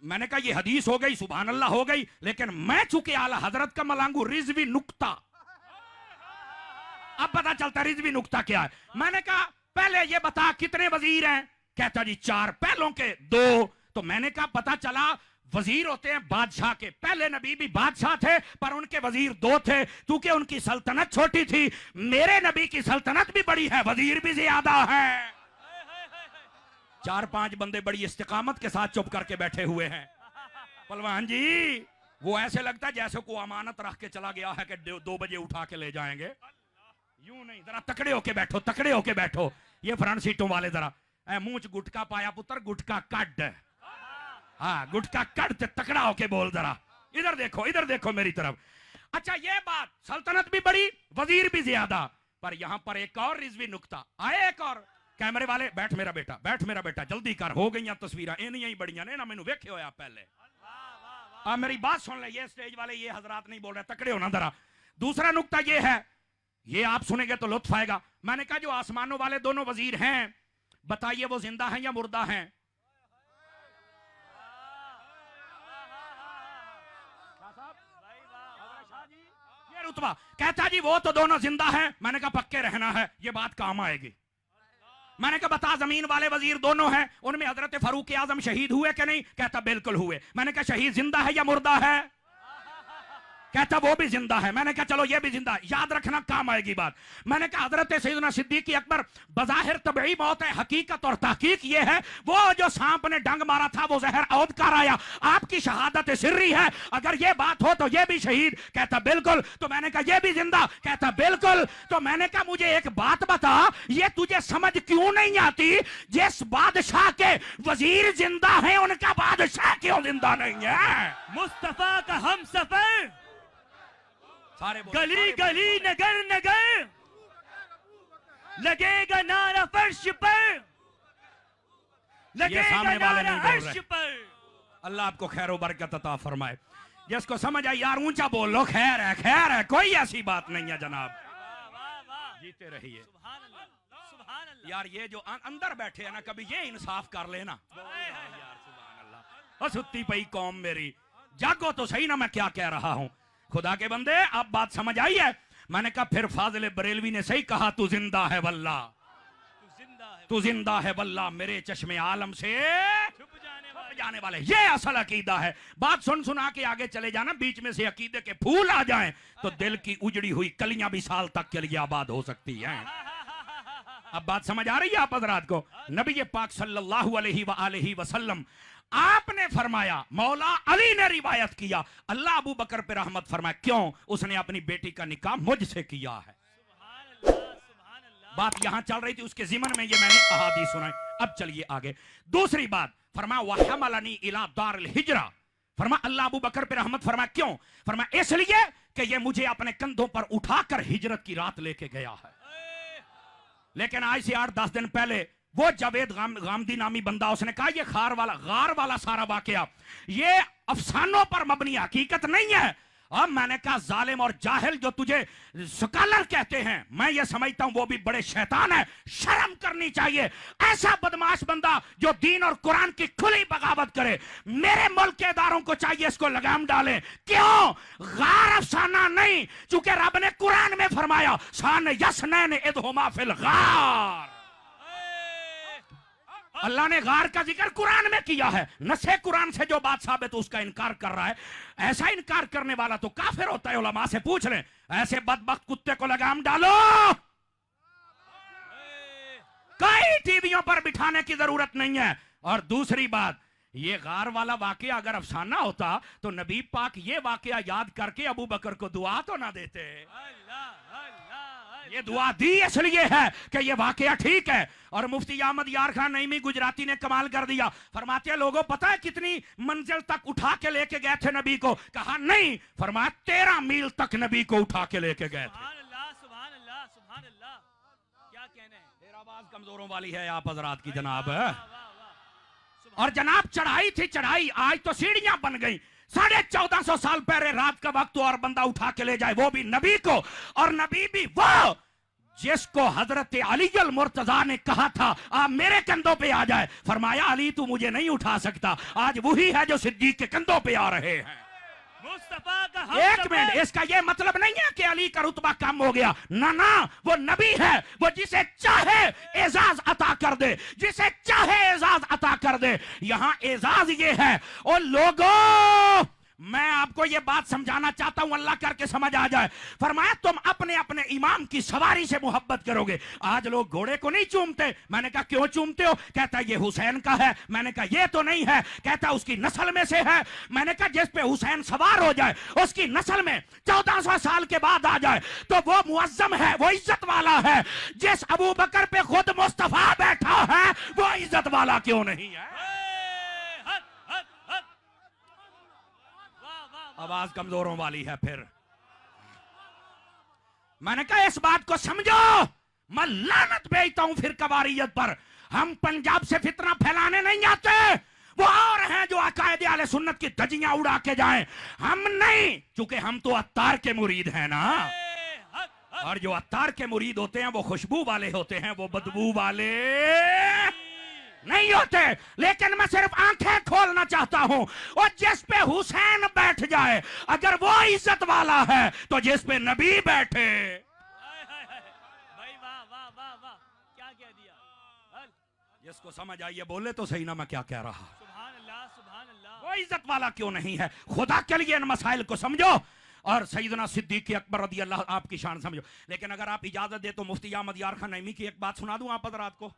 मैंने कहा ये हदीस हो गई, सुभान अल्लाह हो गई, लेकिन मैं चूंकि आला हजरत का मलांगू रिजवी नुक्ता, अब पता चलता रिजवी नुक्ता क्या है। मैंने कहा पहले ये बता कितने वजीर हैं? कहता जी 4, पहलों के 2। तो मैंने कहा पता चला वजीर होते हैं बादशाह के, पहले नबी भी बादशाह थे पर उनके वजीर 2 थे, क्योंकि उनकी सल्तनत छोटी थी। मेरे नबी की सल्तनत भी बड़ी है, वजीर भी ज्यादा है। 4-5 बंदे बड़ी इस्तिकामत के साथ चुप करके बैठे हुए हैं। पहलवान जी वो ऐसे लगता है जैसे को अमानत रख के चला गया है कि 2 बजे उठा के ले जाएंगे। यूं नहीं, जरा तकड़े होके बैठो, तकड़े होके बैठो। ये फ्रंट सीटों वाले जरा मुंह च गुटका पाया पुत्र, गुटका कट, हाँ गुटका कट, तकड़ा होके बोल जरा। इधर देखो, इधर देखो मेरी तरफ। अच्छा ये बात, सल्तनत भी बड़ी वजीर भी ज्यादा। पर यहां पर एक और रिजवी नुक्ता आए, एक और। कैमरे वाले बैठ मेरा बेटा, बैठ मेरा बेटा, जल्दी कर, हो गई तस्वीर इनियां ही बड़ियां ने ना, मैनू वेखे होया पहले। अब मेरी बात सुन ले, ये स्टेज वाले ये हजरात नहीं बोल रहे, तकड़े होना जरा। दूसरा नुक्ता ये है, ये आप सुनेंगे तो लुत्फ आएगा। मैंने कहा जो आसमानों वाले 2 वजीर हैं, बताइए वो जिंदा हैं या मुर्दा हैं? ये रुतबा कहता जी वो तो दोनों जिंदा हैं। मैंने कहा पक्के रहना है, ये बात काम आएगी। मैंने कहा बता जमीन वाले वजीर 2 हैं, उनमें हजरत फारूक आजम शहीद हुए कि नहीं? कहता बिल्कुल हुए। मैंने कहा शहीद जिंदा है या मुर्दा है? कहता वो भी जिंदा है। मैंने कहा चलो ये भी जिंदा, याद रखना काम आएगी बात। मैंने कहा हजरत सैयदना सिद्दीक अकबर बज़ाहिर तबई मौत है, हकीकत और तहकीक ये है वो जो सांप ने डंग मारा था वो जहर औद कर आया, आपकी शहादत सिर्री है, अगर ये बात हो तो ये भी शहीद। कहता बिल्कुल। तो मैंने कहा ये भी जिंदा? कहता बिल्कुल। तो मैंने कहा मुझे एक बात बता, ये तुझे समझ क्यों नहीं आती? जिस बादशाह के वजीर जिंदा है उनका बादशाह क्यों जिंदा नहीं है? मुस्तफा का हम सफर गली गली नगर नगर लगेगा नारा फर्श पर, लगेगा नारा अर्श पर। अल्लाह आपको खैर बरकत अता फरमाए। जिसको समझ आए यार ऊंचा बोल लो, खैर है, खैर है, कोई ऐसी बात नहीं है जनाब। जीते रहिए यार। ये जो अंदर बैठे हैं ना, कभी ये इंसाफ कर लेना यार, सुभान अल्लाह। सुत्ती पई कौम मेरी, जागो तो सही ना मैं क्या कह रहा हूं। खुदा के बंदे अब बात समझ आई है? मैंने कहा फिर फाजिल बरेलवी ने सही कहा, तू जिंदा है वल्लाह, तू जिंदा है वल्लाह, मेरे चश्मे आलम से छुप जाने वाले, ये असल अकीदा है। बात सुन सुना के आगे चले जाना, बीच में से अकीदे के फूल आ जाएं तो दिल की उजड़ी हुई कलियां भी साल तक के लिए आबाद हो सकती हैं। अब बात समझ आ रही है आप हजरात को? नबी पाक सल्लल्लाहु अलैहि वसल्लम आपने फरमाया, मौला अली ने रिवायत किया, अल्लाह अबू बकर पे रहमत फरमाए, क्यों? उसने अपनी बेटी का निकाह मुझसे किया है। बात यहां चल रही थी, उसके जिमन में ये मैंने अहादीस सुनाई। अब चलिए आगे। दूसरी बात फरमा वहमलनी इला दारिल हिजरा, फरमा अल्लाह अबू बकर पे रहमत फरमा, क्यों? फरमा इसलिए कि ये मुझे अपने कंधों पर उठाकर हिजरत की रात लेके गया है। लेकिन आज से 8-10 दिन पहले वो जावेद गामदी नामी बंदा, उसने कहा ये गार वाला सारा वाकया ये अफसानों पर मबनी, हकीकत नहीं है। अब मैंने कहा जालिम और जाहिल जो तुझे स्कॉलर कहते हैं, मैं ये समझता हूं वो भी बड़े शैतान है, शर्म करनी चाहिए। ऐसा बदमाश बंदा जो दीन और कुरान की खुली बगावत करे, मेरे मुल्क के इदारों को चाहिए इसको लगाम डालें। क्यों? गार अफसाना नहीं, चूंकि रब ने कुरान में फरमाया सान यसनैन इदहुमा फिल गार, अल्लाह ने गार का जिक्र कुरान में किया है। नसे कुरान से जो बात साबित उसका इनकार कर रहा है। ऐसा इनकार करने वाला तो काफिर होता है। उलमा से पूछ लें, ऐसे बदबख्त कुत्ते को लगाम डालो। कई टीवियों पर बिठाने की जरूरत नहीं है। और दूसरी बात, ये गार वाला वाकया अगर अफसाना होता तो नबी पाक ये वाकया याद करके अबू बकर को दुआ तो ना देते। ये दुआ दी इसलिए है कि ये वाकया ठीक है। और मुफ्ती अहमद यार खान नईमी गुजराती ने कमाल कर दिया, फरमाते हैं लोगों पता है कितनी मंजिल तक उठा के लेके गए थे नबी को? कहा नहीं, फरमाया 13 मील तक नबी को उठा के लेके गए थे। सुभान अल्लाह, सुभान अल्लाह, क्या कहने हैं। फिर आवाज कमजोरों वाली है आप हजरात की जनाब। और जनाब चढ़ाई थी चढ़ाई, आज तो सीढ़ियां बन गई। 1450 साल पहले रात का वक्त और बंदा उठा के ले जाए, वो भी नबी को। और नबी भी वो जिसको हजरत अली अल मुर्तजा ने कहा था आप मेरे कंधों पे आ जाए, फरमाया अली तू मुझे नहीं उठा सकता। आज वही है जो सिद्दीक के कंधों पे आ रहे हैं। मुस्तफा का एक मिनट, इसका यह मतलब नहीं है कि अली का रुतबा कम हो गया, ना ना, वो नबी है, वो जिसे चाहे एजाज अता कर दे, जिसे चाहे एजाज अता कर दे। यहां एजाज ये है। और लोगों मैं आपको ये बात समझाना चाहता हूं, अल्लाह करके समझ आ जाए। फरमाया तुम अपने अपने इमाम की सवारी से मोहब्बत करोगे। आज लोग घोड़े को नहीं चूमते। मैंने कहा क्यों चूमते हो? कहता ये हुसैन का है। मैंने कहा ये तो नहीं है। कहता उसकी नस्ल में से है। मैंने कहा जिस पे हुसैन सवार हो जाए, उसकी नस्ल में 1400 साल के बाद आ जाए तो वो मुअज्जम है, वो इज्जत वाला है। जिस अबू बकर पे खुद मुस्तफा बैठा है वो इज्जत वाला क्यों नहीं है? आवाज कमजोरों वाली है। फिर मैंने कहा इस बात को समझो, मैं लानत भेजता हूं फिर कवारियत पर। हम पंजाब से फितना फैलाने नहीं आते। वो और हैं जो अकायदे आले सुन्नत की धज्जियां उड़ा के जाएं, हम नहीं। चूंकि हम तो अत्तार के मुरीद हैं ना, और जो अत्तार के मुरीद होते हैं वो खुशबू वाले होते हैं, वो बदबू वाले नहीं होते। लेकिन मैं सिर्फ आंखें खोलना चाहता हूं, और जिस पे हुसैन बैठ जाए अगर वो इज्जत वाला है तो जिस पे नबी बैठे। भाई वाह वाह वाह वाह, क्या कह दिया। जिसको समझ आइए बोले तो सही ना मैं क्या कह रहा। सुभान अल्लाह, सुभान अल्लाह। वो इज्जत वाला क्यों नहीं है? खुदा के लिए इन मसाइल को समझो और सैयदना सिद्दीक अकबर रज़ी अल्लाह आपकी शान समझो। लेकिन अगर आप इजाजत दे तो मुफ्ती अहमद यार खान नईमी की एक बात सुना दूं आप हज़रात को।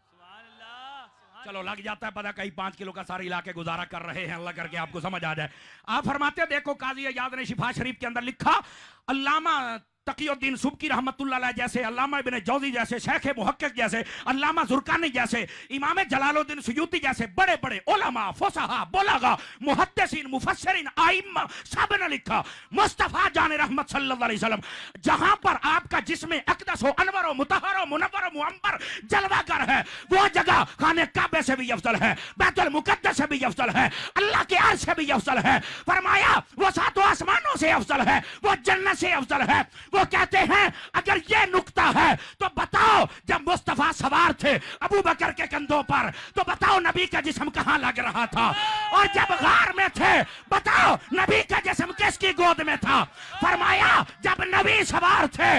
चलो लग जाता है पता, कहीं 5 किलो का सारे इलाके गुजारा कर रहे हैं, अल्लाह करके आपको समझ आ जाए। आप फरमाते देखो काजी इयाद ने शिफा शरीफ के अंदर लिखा, अल्लामा तकीउद्दीन सुबकी रहमतुल्लाह अलैह जैसे, अल्लामा इब्ने जौज़ी जैसे, शेख मुहक्किक जैसे, अल्लामा ज़ुरकानी जैसे, इमाम जलालुद्दीन सुयूती जैसे बड़े बड़े उलमा, फुसहा, बुलगा, मुहद्दिसीन, मुफस्सिरीन, आइम्मा सब ने लिखा मुस्तफ़ा जान रहमत सल्लल्लाहु अलैहि वसल्लम जहां पर आपका जिस्म अक़दस हो, अनवर हो, मुतहहर हो, मुनव्वर हो, मुअम्बर जलवागर है, वो जगह खाने काबे से भी अफजल है, बैतुल मुक़द्दस से भी अफजल है, अल्लाह के अर्श से भी अफजल है। फरमाया वो सातों आसमानों से अफजल है, वो जन्नत से अफजल है। वो कहते हैं अगर ये नुक्ता है तो बताओ जब मुस्तफा सवार थे अबू बकर के कंधों पर तो बताओ नबी का जिस्म कहां लग रहा था? और जब गार में थे बताओ नबी का जिस्म किसकी गोद में था? फरमाया जब नबी सवार थे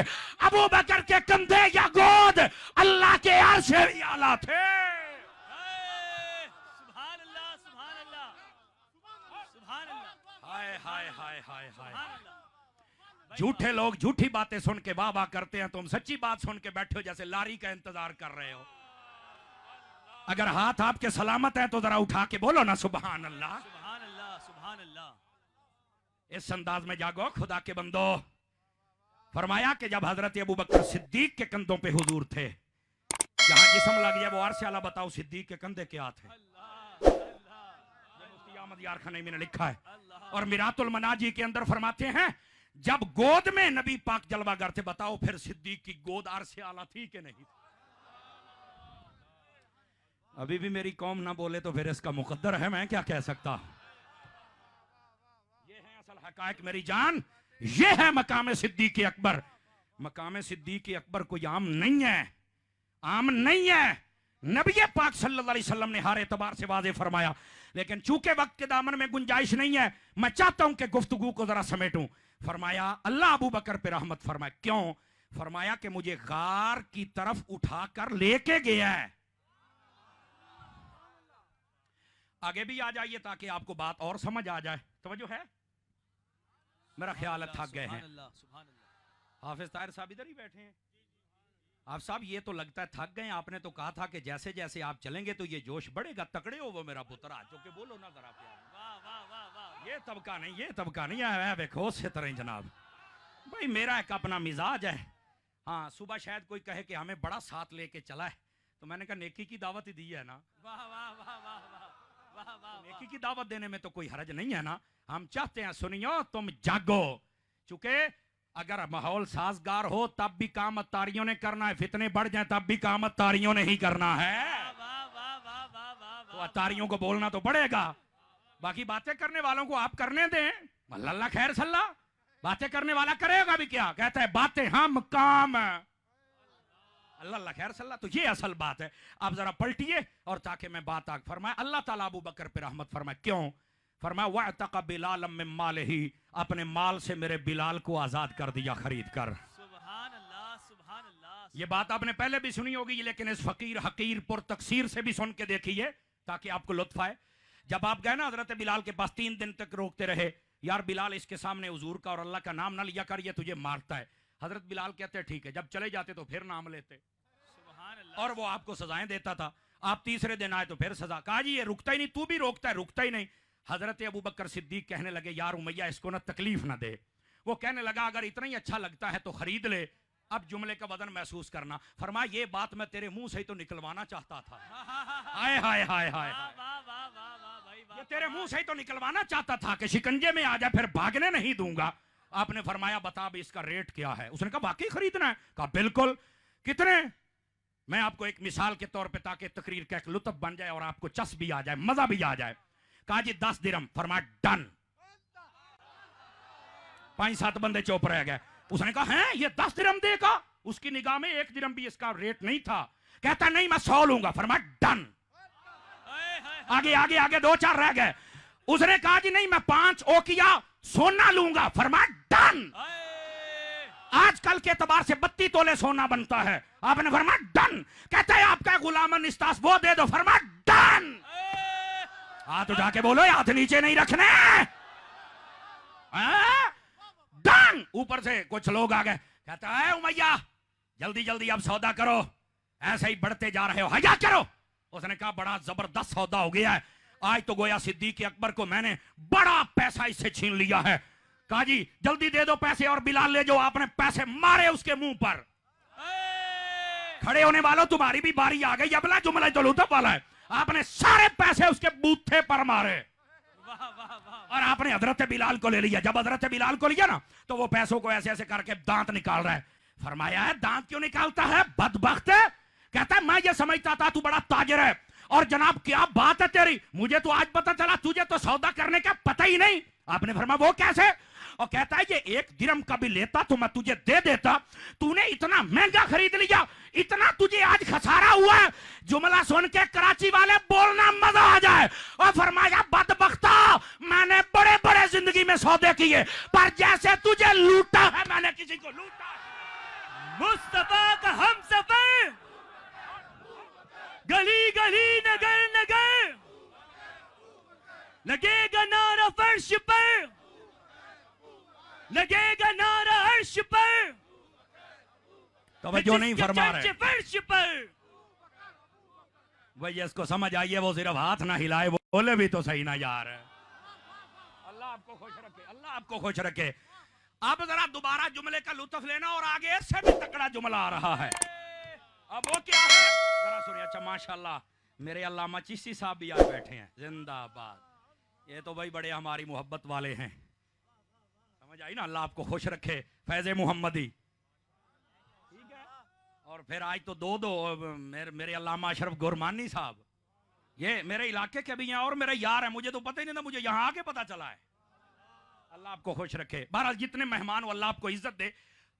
अबू बकर के कंधे या गोद अल्लाह के अर्श से भी आला थे। सुभान अल्लाह, सुभान अल्लाह। हाय हाय हाय हाय। सुभान अल्लाह। झूठे लोग झूठी बातें सुन के वाह वाह करते हैं, तुम सच्ची बात सुन के बैठे हो जैसे लारी का इंतजार कर रहे हो। अगर हाथ आपके सलामत है तो जरा उठा के बोलो ना सुभान अल्लाह। सुभान अल्लाह। सुभान अल्लाह। इस अंदाज में जागो खुदा के बंदो। फरमाया कि जब हजरत अबू बकर सिद्दीक के कंधों पे हुजूर थे, जहां जिस्म लग जाए वो अरसे आला बताओ सिद्दीक के कंधे क्या थे। मुफ्ती अहमद यार खनैमी ने लिखा है और मिरातुल मनाजी के अंदर फरमाते हैं जब गोद में नबी पाक जलवागर थे, बताओ फिर सिद्दीक की गोद अरसे आला थी कि नहीं। अभी भी मेरी कौम ना बोले तो फिर इसका मुकद्दर है, मैं क्या कह सकता। ये है असल हकायक मेरी जान, ये है मकाम सिद्दीक अकबर। मकाम सिद्दीक अकबर कोई आम नहीं है, आम नहीं है। नबी पाक सल्लल्लाहु अलैहि वसल्लम ने हर एतबार से वाज़े फरमाया, लेकिन चूंकि वक्त के दामन में गुंजाइश नहीं है, मैं चाहता हूं कि गुफ्तगू को जरा समेटूं। फरमाया अल्लाह अबू बकर पे रहमत फरमाए। क्यों? फरमाया कि मुझे गार की तरफ उठाकर लेके गया है। आगे भी आ जाइए ताकि आपको बात और समझ आ जाए। तवज्जो है? मेरा ख्याल है थक गए हैं। हाफिज ताहिर साहब इधर ही बैठे हैं। आप साहब ये तो लगता है थक गए। आपने तो कहा था कि जैसे जैसे आप चलेंगे तो ये जोश बढ़ेगा। तकड़े हो वो मेरा पुत्रा, जो कि बोलो ना जरा प्यार। वाह वाह वाह वाह। ये तबका नहीं, ये तबका नहीं है। देखो से तरह जनाब भाई, मेरा एक अपना मिजाज है। हाँ, सुबह शायद कोई कहे कि हमें बड़ा साथ लेके चला है, तो मैंने कहा नेकी की दावत ही दी है ना। वाह वाह वाह वाह वाह वाह। नेकी की दावत देने में तो कोई हरज नहीं है ना। हम चाहते हैं सुनियो तुम जागो, चूंकि अगर माहौल साजगार हो तब भी काम अत्तारियों ने करना है, फितने बढ़ जाए तब भी काम अत्तारियों ने ही करना है। तो अत्तारियों को बोलना तो पड़ेगा, बाकी बातें करने वालों को आप करने दें। अल्लाह खैर सल्ला, बातें करने वाला करेगा भी क्या। कहता है बातें हम काम, अल्लाह खैर सल्ला। तो ये असल बात है। आप जरा पलटिए और ताकि मैं बात आग फरमाए। अल्लाह ताला अबू बकर पे रहमत फरमाए। क्यों? फरमाया वअतक़ बिलाल मिन मालिही, अपने माल से मेरे बिलाल को आजाद कर दिया खरीद कर। सुभान अल्लाह। सुभान अल्लाह। ये बात आपने पहले भी सुनी होगी, लेकिन इस फकीर हकीर पुर तकसीर से भी सुन के देखिए ताकि आपको लुत्फ आए। जब आप गए ना हजरत बिलाल के पास, 3 दिन तक रोकते रहे, यार बिलाल इसके सामने हुजूर का और अल्लाह का नाम ना लिया कर, ये तुझे मारता है। हजरत बिलाल कहते ठीक है। जब चले जाते तो फिर नाम लेते सुभान अल्लाह। और वो आपको सजाएं देता था। आप तीसरे दिन आए तो फिर सजा। कहा जी ये रुकता ही नहीं, तू भी रोकता है, रुकता ही नहीं। हजरत अबू बकर सिद्दीक कहने लगे यार उमैया इसको ना तकलीफ ना दे। वो कहने लगा अगर इतना ही अच्छा लगता है तो खरीद ले, अब जुमले का वजन महसूस करना। फरमाया ये बात मैं तेरे मुंह से ही तो निकलवाना चाहता था। हाय हाय हाय हाय, ये तेरे मुंह से ही तो निकलवाना चाहता था कि शिकंजे में आ जाए, फिर भागने नहीं दूंगा। आपने फरमाया बता भी इसका रेट क्या है। उसने कहा वाकई खरीदना है? कहा बिल्कुल। कितने? मैं आपको एक मिसाल के तौर पे, ताकि तकरीर का एक लुत्फ बन जाए और आपको चस भी आ जाए, मजा भी आ जाए। कहा जी 10 दिरहम। फरमाया डन। 5-7 बंदे चुप रह गए। उसने कहा है ये 10 दिरहम देगा? उसकी निगाह में 1 दिरहम भी इसका रेट नहीं था। कहता नहीं मैं 100 लूंगा। फरमाया डन। आगे आगे आगे 2-4 रह गए। उसने कहा जी नहीं मैं 5 ओकिया सोना लूंगा। फरमाया डन। आजकल के एतबार से 32 तोले सोना बनता है। आपने फरमाया डन। कहता है आपका गुलामन इस्तास वो दे दो। फरमाया डन। हाथ उठा के बोलो, हाथ नीचे नहीं रखने। डन। ऊपर से कुछ लोग आ गए। कहता है उमैया जल्दी जल्दी अब सौदा करो, ऐसे ही बढ़ते जा रहे हो, हया करो। उसने कहा बड़ा जबरदस्त सौदा हो गया है, आज तो गोया सिद्दीक अकबर को मैंने बड़ा पैसा इससे छीन लिया है। कहा जी जल्दी दे दो पैसे और बिलाल ले जाओ। आपने पैसे मारे उसके मुंह पर। खड़े होने वालों तुम्हारी भी बारी आ गई, अगला जुमला तो लुत्फ वाला है। आपने सारे पैसे उसके बूथे पर मारे और आपने हजरत बिलाल को ले लिया। जब हजरत बिलाल को लिया ना तो वो पैसों को ऐसे ऐसे करके दांत निकाल रहा है। फरमाया है दांत क्यों निकालता है बदबख्त? कहता है मैं ये समझता था तू बड़ा ताजिर है, और जनाब क्या बात है तेरी, मुझे तो आज पता चला तुझे तो सौदा करने का पता ही नहीं। आपने फरमाया वो कैसे? और कहता है ये 1 दिरहम का भी लेता तो मैं तुझे दे देता, तूने इतना महंगा खरीद लिया, इतना तुझे आज खसारा हुआ है। जुमला सुन के कराची वाले बोलना मजा आ जाए। और फरमाया बदबख्ता मैंने बड़े बड़े जिंदगी में सौदे किए, पर जैसे तुझे लूटा है मैंने किसी को लूटा। मुस्तफा का हम सफर, गली गली नगर नगर लगेगा नारा फर्श पर, लगेगा नारा अर्श पर, तवज्जो नहीं फरमा जिसके रहे। चर्चे फर्श पर। भैया इसको समझ आइए, वो सिर्फ हाथ ना हिलाए, वो बोले भी तो सही ना यार। अल्लाह आपको खुश रखे, अल्लाह आपको खुश रखे। अब जरा दोबारा जुमले का लुत्फ लेना, और आगे इससे भी तगड़ा जुमला आ रहा है। अब वो क्या है जरा सुनिए। अच्छा माशाल्लाह मेरे अल्लामा चिश्ती साहब भी आज बैठे हैं, जिंदाबाद। ये तो भाई बड़े हमारी मोहब्बत वाले हैं, समझ आई ना। अल्लाह आपको खुश रखे। फैज़े मोहम्मदी, ठीक है। और फिर आज तो दो मेरे अल्लामा अशरफ गुरमानी साहब, ये मेरे इलाके के भी हैं और मेरे यार हैं। मुझे तो पता ही नहीं था, मुझे यहाँ आके पता चला है। अल्लाह आपको खुश रखे। बहरहाल जितने मेहमान हो अल्लाह आपको इज्जत दे।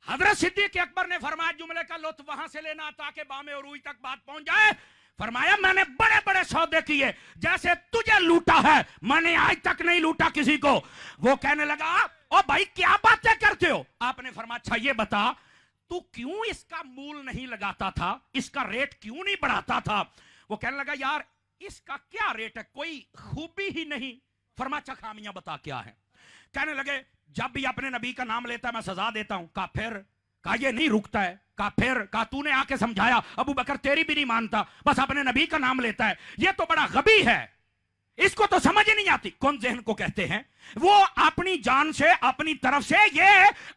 हजरत सिद्दीक अकबर ने फरमाया जुमले का लुत्फ वहां से लेना ताकि बामे और रूई तक बात पहुंच जाए। फरमाया मैंने बड़े बड़े सौदे किए, जैसे तुझे लूटा है मैंने आज तक नहीं लूटा किसी को। वो कहने लगा ओ भाई क्या बातें करते हो। आपने फरमाया अच्छा ये बता तू क्यों इसका मूल नहीं लगाता था, इसका रेट क्यों नहीं बढ़ाता था। वो कहने लगा यार इसका क्या रेट है, कोई खूबी ही नहीं। फरमाया अच्छा खामियां बता क्या है। कहने लगे जब भी अपने नबी का नाम लेता है मैं सजा देता हूं। कहा फिर, कहा ये नहीं रुकता है। कहा फिर, कहा तूने आके समझाया, अबू बकर तेरी भी नहीं मानता, बस अपने नबी का नाम लेता है। ये तो बड़ा गबी है, इसको तो समझ ही नहीं आती। कौन जहन को कहते हैं, वो अपनी जान से अपनी तरफ से ये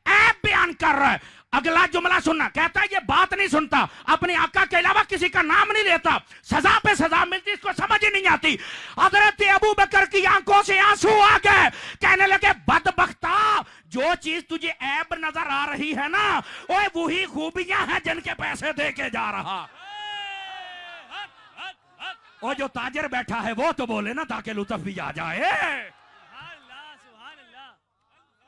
ऐब बयान कर रहा है। अगला जुमला सुनना, कहता है ये बात नहीं सुनता, अपने आका के अलावा किसी का नाम नहीं लेता, सजा पे सजा मिलती, इसको समझ ही नहीं आती। हजरत अबू बकर की आंखों से आंसू आ गए। कहने लगे बदबख्ता, जो चीज तुझे ऐब नजर आ रही है ना, ओए वही खूबियां हैं जिनके पैसे दे के जा रहा। और जो ताजर बैठा है वो तो बोले ना ताकि लुत्फ भी आ जाए। सुभान अल्लाह, सुभान अल्लाह।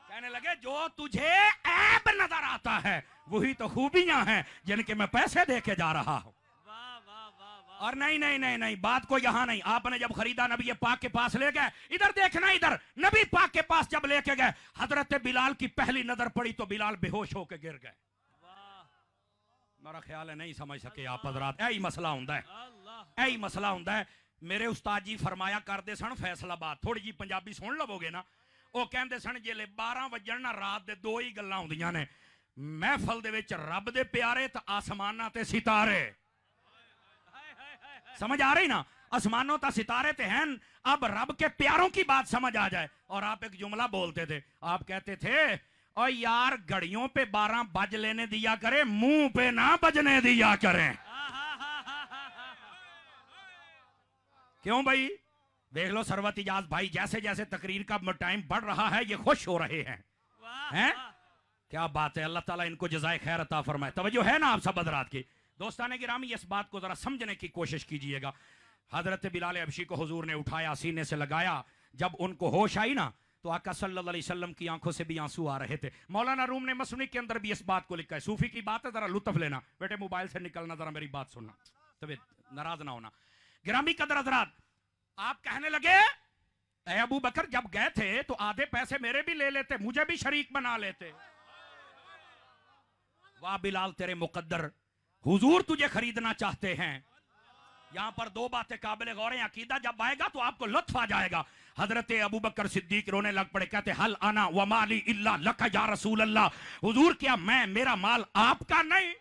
कहने लगे जो तुझे ऐब नजर आता है वही तो खूबियां हैं जिनके मैं पैसे दे के जा रहा हूं। वाह वाह वाह वाह। और नहीं नहीं नहीं नहीं, बात को यहां नहीं। आपने जब खरीदा नबी पाक के पास ले गए, इधर देखना, इधर नबी पाक के पास जब लेके गए, हजरत बिलाल की पहली नजर पड़ी तो बिलाल बेहोश होकर गिर गए। मेरा ख्याल है नहीं समझ सके आप हजरात। यही मसला होता है, यही मसला होता है। मेरे उस्ताद जी फरमाया करते सन फैसलाबाद, थोड़ी जी पंजाबी सुन लवोगे ना, वो कहते सन जेले 12 वजन ना रात दे दो ही गल्लां होंदियां ने, महफल दे विच रब दे प्यारे ते आसमानां ते सितारे। समझ आ रही ना, आसमानों ता सितारे ते हैं, अब रब के प्यारों की बात समझ आ जाए। और आप एक जुमला बोलते थे, आप कहते थे और यार घड़ियों पे 12 बज लेने दिया करे, मुंह पे ना बजने दिया करें। क्यों भाई, देख लो सरवत इजाज भाई, जैसे जैसे तकरीर का टाइम बढ़ रहा है ये खुश हो रहे हैं। हैं? क्या बात है, अल्लाह ताला इनको जज़ाए खैर अता फरमाए। तवज्जो है ना आप सब हज़रात की। दोस्ताने गिरामी इस बात को जरा समझने की कोशिश कीजिएगा। हजरत बिलाल हबशी को हुजूर ने उठाया, सीने से लगाया, जब उनको होश आई ना तो आका सल्लल्लाहु अलैहि वसल्लम की आंखों से भी आंसू आ रहे थे। मौलाना रूम ने मसनी के अंदर भी इस बात को लिखा है, सूफी की बात है, जरा लुत्फ लेना। बेटे मोबाइल से निकलना, जरा मेरी बात सुनना, तबे नाराज ना होना। गिरामी कदर हज़रात, आप कहने लगे ए अबू बकर जब गए थे तो आधे पैसे मेरे भी ले लेते, मुझे भी शरीक बना लेते। वाह बिलाल तेरे मुकद्दर, हुजूर तुझे खरीदना चाहते हैं। यहां पर दो बातें काबिल गौर हैं। अकीदा जब आएगा तो आपको लुत्फ आ जाएगा। हजरत अबू बकर सिद्दीक रोने लग पड़े, कहते हल आना व माली इल्ला लका या रसूल अल्लाह। हुजूर क्या मैं, मेरा माल आपका नहीं?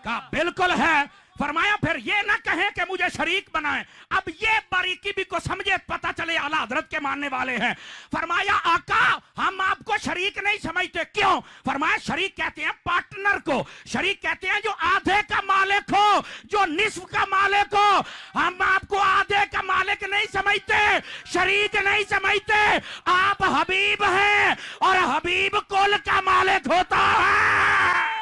कहा बिल्कुल है। फरमाया फिर ये ना कहें कि मुझे शरीक बनाएं। अब ये बारीकी भी को समझे, पता चले आला हजरत के मानने वाले हैं। फरमाया आका हम आपको शरीक नहीं समझते। क्यों? फरमाया शरीक कहते हैं पार्टनर को, शरीक कहते हैं जो आधे का मालिक हो, जो निस्फ का मालिक हो। हम आपको आधे का मालिक नहीं समझते, शरीक नहीं समझते। आप हबीब हैं और हबीब कुल का मालिक होता है।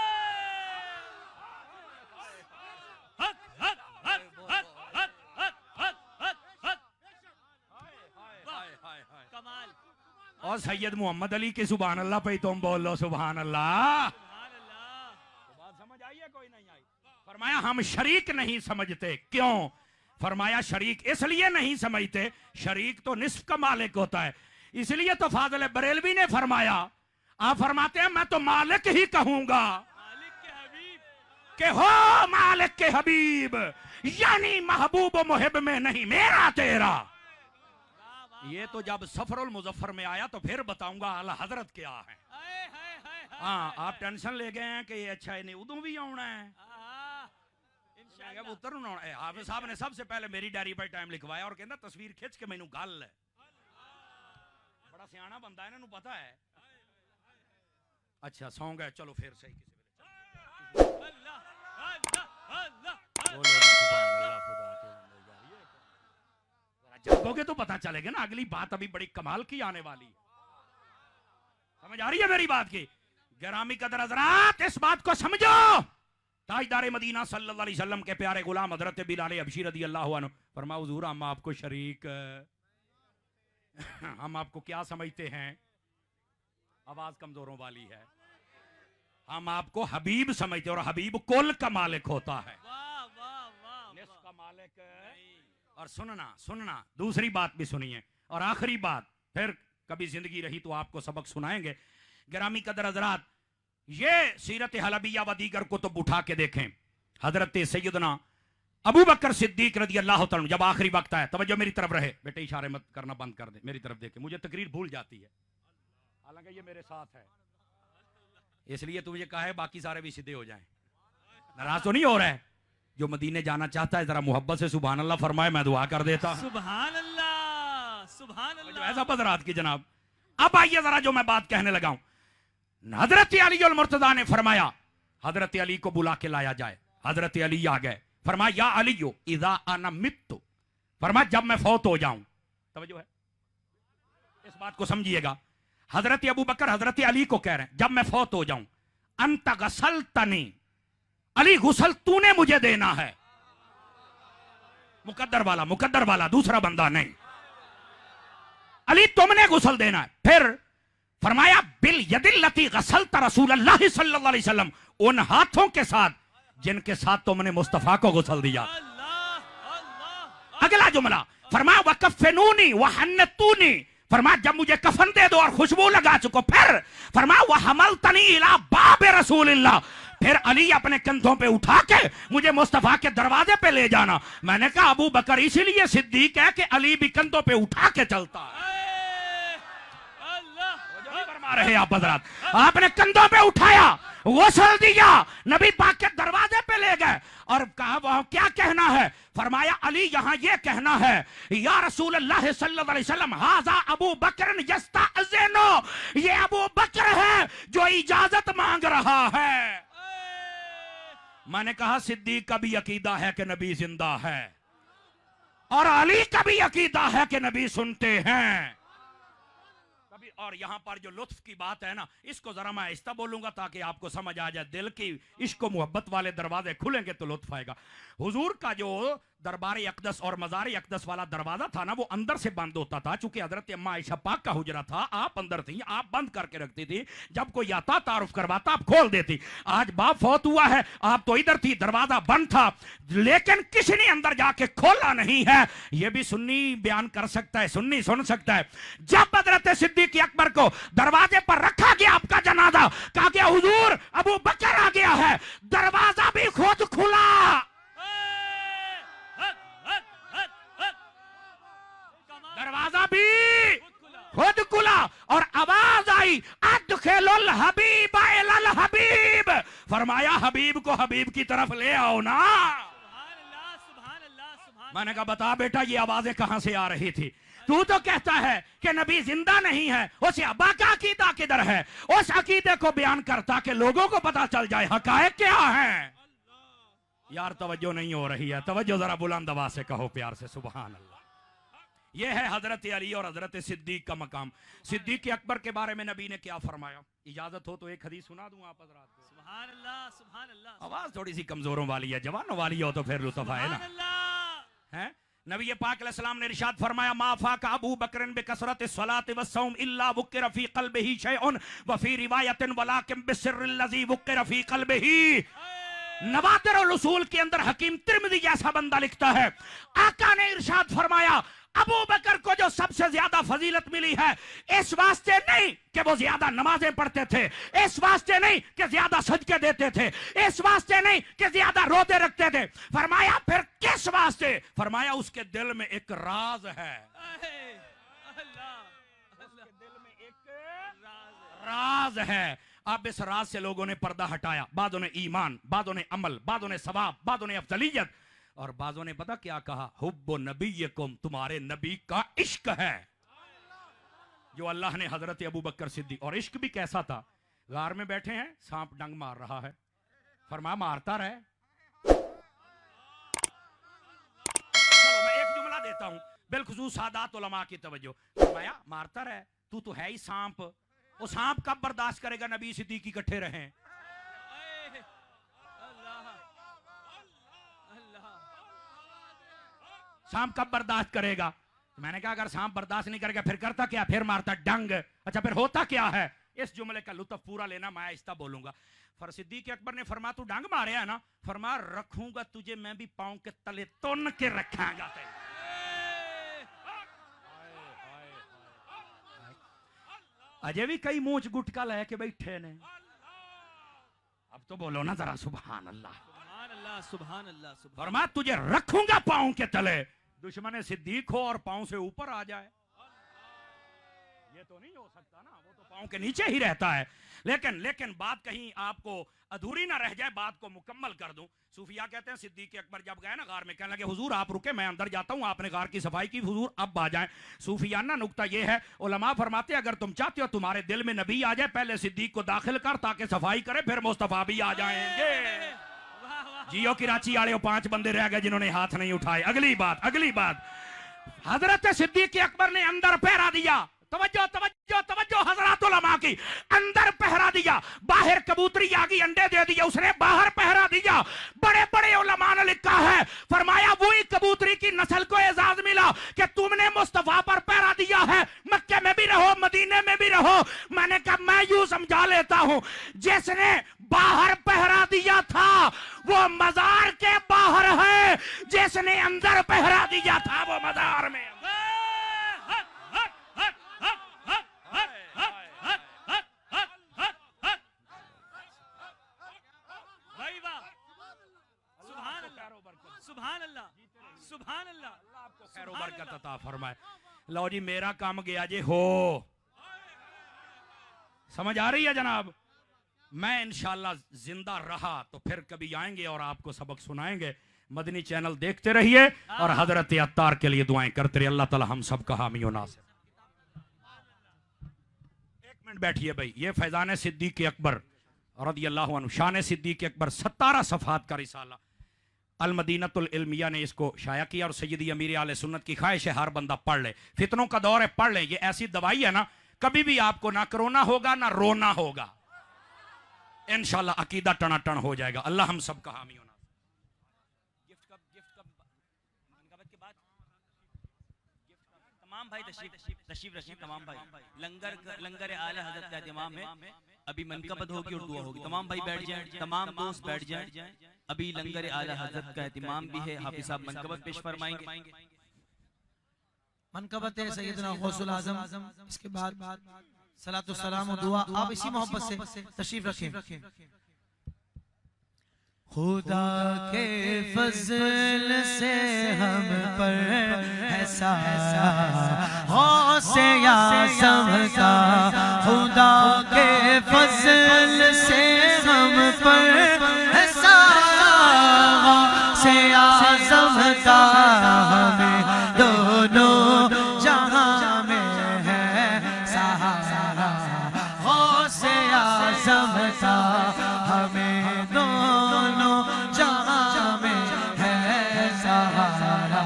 और सैयद मोहम्मद अली की सुभान अल्लाह पे तुम बोल लो सुभान अल्लाह। तो बात समझ आई है कोई नहीं आई? फरमाया हम शरीक नहीं समझते। क्यों? फरमाया शरीक इसलिए नहीं समझते, शरीक तो निस्फ का मालिक होता है। इसलिए तो फाजिल बरेलवी ने फरमाया, आप फरमाते हैं मैं तो मालिक ही कहूंगा कि हो मालिक के हबीब, यानी महबूब मुहिब में नहीं मेरा तेरा। ये तो जब सफरुल मुजफ्फर में आया तो फिर बताऊंगा आला हजरत क्या है। हाँ, आप टेंशन ले गए हैं कि ये अच्छा है नहीं उदू भी आना है। पुत्र हाफिज साहब ने सबसे पहले मेरी डायरी पर टाइम लिखवाया और कहना तस्वीर खिंच के मैनू गल है। बड़ा सियाना बंदा है, इन्होंने पता है। अच्छा सॉन्ग है, चलो फिर सही किसी जगोगे तो पता चलेगा ना। अगली बात अभी बड़ी कमाल की आने वाली, समझ आ रही है मेरी बात की? गिरामी कदर हज़रात, इस बात को समझो। ताजदार मदीना सल्लल्लाहु अलैहि वसल्लम के प्यारे गुलाम हजरत बिलाल हबशी रदियल्लाहु अन्हु फरमाया, हुजूर हम आपको शरीक, हम आपको क्या समझते हैं? आवाज कमजोरों वाली है। हम आपको हबीब समझते, और हबीब कुल का मालिक होता है, निस्फ का मालिक। और सुनना सुनना, दूसरी बात भी सुनिए और आखिरी बात, फिर कभी जिंदगी रही तो आपको सबक सुनाएंगे। गिरामी कदर हज़रात, ये सीरत हलबिया व दीगर को तो उठा के देखें। हजरत सैयदना अबू बकर सिद्दीक रज़ी अल्लाह तआला अन्हु, जब आखिरी वक्त आया, तवज्जो मेरी तरफ रहे बेटे, इशारे मत करना बंद कर दे, मेरी तरफ देखे, मुझे तकरीर भूल जाती है, हालांकि ये मेरे साथ है, इसलिए तुझे कहा है बाकी सारे भी सीधे हो जाएं। नाराज तो नहीं हो रहा है? जो मदीने जाना चाहता है जरा मोहब्बत से सुभान अल्लाह फरमाए, मैं दुआ कर देता। सुभान अल्लाह, सुभान अल्लाह। ऐसा बदरात की जनाब। अब आइए जरा जो मैं बात कहने लगा हूं। हजरत अली अल मुर्तजा ने फरमाया हजरत अली को बुला के लाया जाए। हजरत अली आ गए, फरमाया या अली इज़ा अना मित्तु, फरमाया जब मैं फौत हो जाऊं। तवज्जो है, इस बात को समझिएगा। हजरत अबू बकर हजरत अली को कह रहे हैं जब मैं फौत हो जाऊं, अंत गसलतनी, अली गुसल तूने मुझे देना है। मुकद्दर वाला दूसरा बंदा नहीं, अली तुमने गुसल देना है। फिर फरमाया बिल यदिल्लती गसलत रसूलुल्लाह सल्लल्लाहु अलैहि वसल्लम, उन हाथों के साथ जिनके साथ तुमने मुस्तफा को गुसल दिया। अगला जुमला फरमाया वकफनूनी वहन्नतूनी, फरमाया जब मुझे कफन दे दो और खुशबू लगा चुको। फिर फरमाया वहमलतनी इला बाब रसूलिल्लाह, फिर अली अपने कंधों पे उठा के मुझे मुस्तफा के दरवाजे पे ले जाना। मैंने कहा अबू बकर इसीलिए सिद्दीक है कि अली भी कंधों पे उठा के चलता है। रहे आप हज़रात, आपने कंधों पे उठाया, गुस्ल दिया, नबी पाक के दरवाजे पे ले गए और कहा वह क्या कहना है? फरमाया अली यहाँ ये कहना है या रसूल अल्लाह सल्लल्लाहु अलैहि वसल्लम हाज़ा अबू बकर यस्तअज़िनु, ये अबू बकर है जो इजाजत मांग रहा है। मैंने कहा सिद्दीक का भी अकीदा है कि नबी जिंदा है और अली का भी अकीदा है कि नबी सुनते हैं। और यहां पर जो लुत्फ की बात है ना, इसको जरा मैं आहिस्ता बोलूंगा ताकि आपको समझ आ जाए। दिल की इश्क व मोहब्बत वाले दरवाजे खुलेंगे तो लुत्फ आएगा। हुजूर का जो दरबार अक़दस और मज़ार अक़दस वाला दरवाजा था ना, वो अंदर से बंद होता था, चूंकि हजरत अम्मा आयशा पाक का हुजरा था, आप अंदर थी, आप बंद करके रखती थी, जब कोई आता तारुफ करवाता आप खोल देती। आज बाप फौत हुआ है, आप तो इधर थी, दरवाजा बंद था, लेकिन किसी ने अंदर जाके खोला नहीं है। यह भी सुन्नी बयान कर सकता है, सुन्नी सुन सकता है। जब हजरत सिद्दीक अकबर को दरवाजे पर रखा गया आपका जनाजा, कहा गया हुजूर अबू बकर आ गया है, दरवाजा भी खुद खुला, दरवाजा भी खुद खुला और आवाज आई अदखिलुल हबीब इलल हबीब, फरमाया हबीब को हबीब की तरफ ले आओ ना। मैंने कहा बता बेटा ये आवाजें कहां से आ रही थी? तू तो कहता है कि नबी जिंदा नहीं है, उस अब्बा का अकीदा किधर है? उस अकीदे को बयान करता कि लोगों को पता चल जाए हकायक क्या है। यार तवज्जो नहीं हो रही है, तवज्जो जरा बुलंद आवाज से कहो प्यार से सुभान अल्लाह। यह है हजरत अली और हजरत सिद्दीक का मकाम। सिद्दीक अकबर के बारे में नबी ने क्या फरमाया? इजाजत हो तो एक हदीस सुना दूं आप हजरात को। सुभान अल्लाह, सुभान अल्लाह। आवाज थोड़ी सी कमजोरों वाली है, जवानों वाली हो तो फिर लुत्फ आए ना। हैं नबी पाक अलैहिस्सलाम ने इरशाद फरमाया मा फाका अबू बकर बिकसरत सलात व सौम इल्ला वुकिर फी क़ल्बिही शैउन व फी रिवायतिन वलाकिन बिसिर्रिल लज़ी वुकिर फी क़ल्बिही। नवादिर उल उसूल के अंदर हकीम तिर्मिज़ी जैसा बंदा लिखता है, आका ने इरशाद फरमाया अबू बकर को जो सबसे ज्यादा फजीलत मिली है, इस वास्ते नहीं कि वो ज्यादा नमाजें पढ़ते थे, इस वास्ते नहीं कि ज्यादा सदके देते थे, इस वास्ते नहीं कि ज्यादा रोजे रखते थे। फरमाया फिर किस वास्ते? फरमाया उसके दिल में एक राज है। राज है। अब इस राज से लोगों ने पर्दा हटाया, बादों ने ईमान, बादों ने अमल, बादों ने सवाब, बादों ने अफजलियत, और बादों ने पता क्या कहा, हुब्बो नबीयकुम, तुम्हारे नबी का इश्क है जो अल्लाह ने हजरत अबू बकर सिद्दीक। और इश्क भी कैसा था, गार में बैठे हैं, सांप डंग मार रहा है, फरमा मारता रहे। चलो मैं एक जुमला देता हूं बिलखुसूस सादात उलमा की तवज्जो, फरमाया मारता रहे, तू तो है ही सांप, वो सांप कब बर्दाश्त करेगा नबी सिद्दीक इकट्ठे रहे। सांप कब बर्दाश्त करेगा। तो मैंने कहा अगर सांप बर्दाश्त नहीं करेगा फिर करता क्या, फिर मारता डंग। अच्छा फिर होता क्या है, इस जुमले का लुत्फ पूरा लेना, मैं आहिस्ता बोलूंगा। फर सिद्दीक अकबर ने फरमा तू डंग मारे है ना, फरमा रखूंगा तुझे मैं भी पांव के तले तुन के रखांगा। अजय भी कई मूंछ गुटका लेके बैठे ने, अब तो बोलो ना जरा सुभान अल्लाह, सुभान अल्लाह, सुभान अल्लाह। फरमा तुझे रखूंगा पांव के तले, दुश्मन सिद्दीक हो और पांव से ऊपर आ जाए, ये तो नहीं हो सकता ना, वो तो पांव के नीचे ही रहता है। लेकिन बात कहीं आपको अधूरी ना रह जाए, बात को मुकम्मल कर दूं। सूफिया कहते हैं सिद्दीक अकबर जब गए ना गार में, कहने लगे हुजूर आप रुके, मैं अंदर जाता हूं, आपने गार की सफाई की, हुजूर अब आ जाएं। सूफियाना नुक्ता ये है, उलमा फरमाते अगर तुम चाहते हो तुम्हारे दिल में नबी आ जाए, पहले सिद्दीक को दाखिल कर ताकि सफाई करे, फिर मुस्तफा भी आ जाएंगे। जियो कराची वाले 5 बंदे रह गए जिन्होंने हाथ नहीं उठाए। अगली बात हजरत सिद्दीक अकबर ने अंदर पहरा दिया, तवज्जो तवज्जो तवज्जो हजरात उलमा की, अंदर पहरा दिया, बाहर कबूतरी आ गई अंडे दे दिया, उसने बाहर पहरा दिया। बड़े बड़े उलमा ने लिखा है, फरमाया वही कबूतरी की नस्ल को एजाज मिला कि तुमने मुस्तफा पर पहरा दिया है, मक्के में भी रहो मदीने में भी रहो। मैंने कहा मैं यूं समझा लेता हूं, जिसने बाहर पहरा दिया था वो मजार के बाहर है, जिसने अंदर पहरा दिया था वो मजार में। सुभान अल्लाह, सुभान अल्लाह, आपको खैर बरकत अता फरमाए। लो जी मेरा काम गया जे हो, समझ आ रही है जनाब। मैं इंशाल्लाह जिंदा रहा तो फिर कभी आएंगे और आपको सबक सुनाएंगे। मदनी चैनल देखते रहिए और हजरत अत्तार के लिए दुआएं करते रहिए। अल्लाह ताला हम सब का हामी और नासिर। एक मिनट बैठिए भाई, ये फैजान सिद्दीक अकबर रदियल्लाहु अन्हु, शान सिद्दीक अकबर 17 सफ़हात का रिसाला अल मदीनतुल इल्मिया ने इसको शाया किया। और सैयदी अमीर आले सुन्नत की ख्वाहिश है हर बंदा पढ़ ले, फितनों का दौर है, पढ़ ले। ये ऐसी दवाई है ना, कभी भी आपको ना कोरोना होगा ना रोना होगा, इंशाल्लाह अकीदा टनाटन हो जाएगा। अल्लाह हम सब का हामी होना। गिफ्ट कब मनकबत के बाद तमाम भाई तशरीफ रखिए, तमाम भाई लंगर आला हजरत का एहतमाम है, अभी मनकबत होगी और दुआ होगी। तमाम भाई बैठ जाएं, तमाम दोस्त बैठ जाएं, अभी लंगर आला हजरत का एहतमाम भी है, हाफिज साहब मनकबत पेश फरमाएंगे। मनकबत है सैयदना गौसुल आजम, इसके बाद सलातो सलाम और दुआ। आप इसी मोहब्बत से तशरीफ रखें। खुदा के फजल से हम पर ऐसा गौसे आज़म का, खुदा के फजल से हम पर ऐसा गौसे आज़म का, हमें दोनों जहां में है सहारा, गौसे आज़म का हमें दोनों जहां में है सहारा,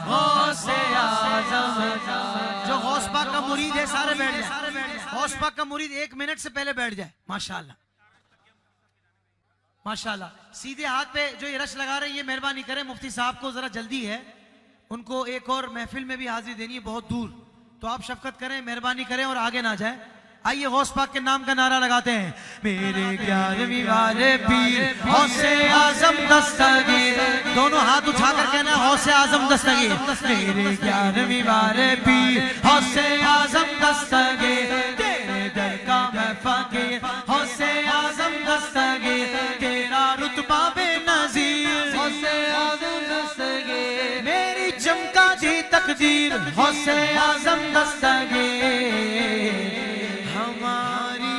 गौसे आज़म का। जो गौस पाक का मुरीद है सारे बैठ जाए, गौस पाक का मुरीद 1 मिनट से पहले बैठ जाए। माशाल्लाह माशाल्लाह। सीधे हाथ पे जो ये रश लगा रहे हैं ये मेहरबानी करें, मुफ्ती साहब को जरा जल्दी है, उनको एक और महफिल में भी हाजिरी देनी है बहुत दूर, तो आप शफकत करें, मेहरबानी करें और आगे ना जाए। आइए गौस पाक के नाम का नारा लगाते हैं। मेरे 11वीं वाले पीर गौसे आज़म दस्तगीर, दोनों हाथ उठाकर कहना गौसे आज़म दस्तगीर। मेरे 11वीं वाले पीर गौसे आज़म दस्तगीर, तेरे दर का मैं फकीर गौसे आज़म दस्तगीर, तेरा रुतबा बेनज़ीर गौसे आज़म दस्तगीर, मेरी चमका दी तकदीर गौसे आज़म दस्तगीर, हमारी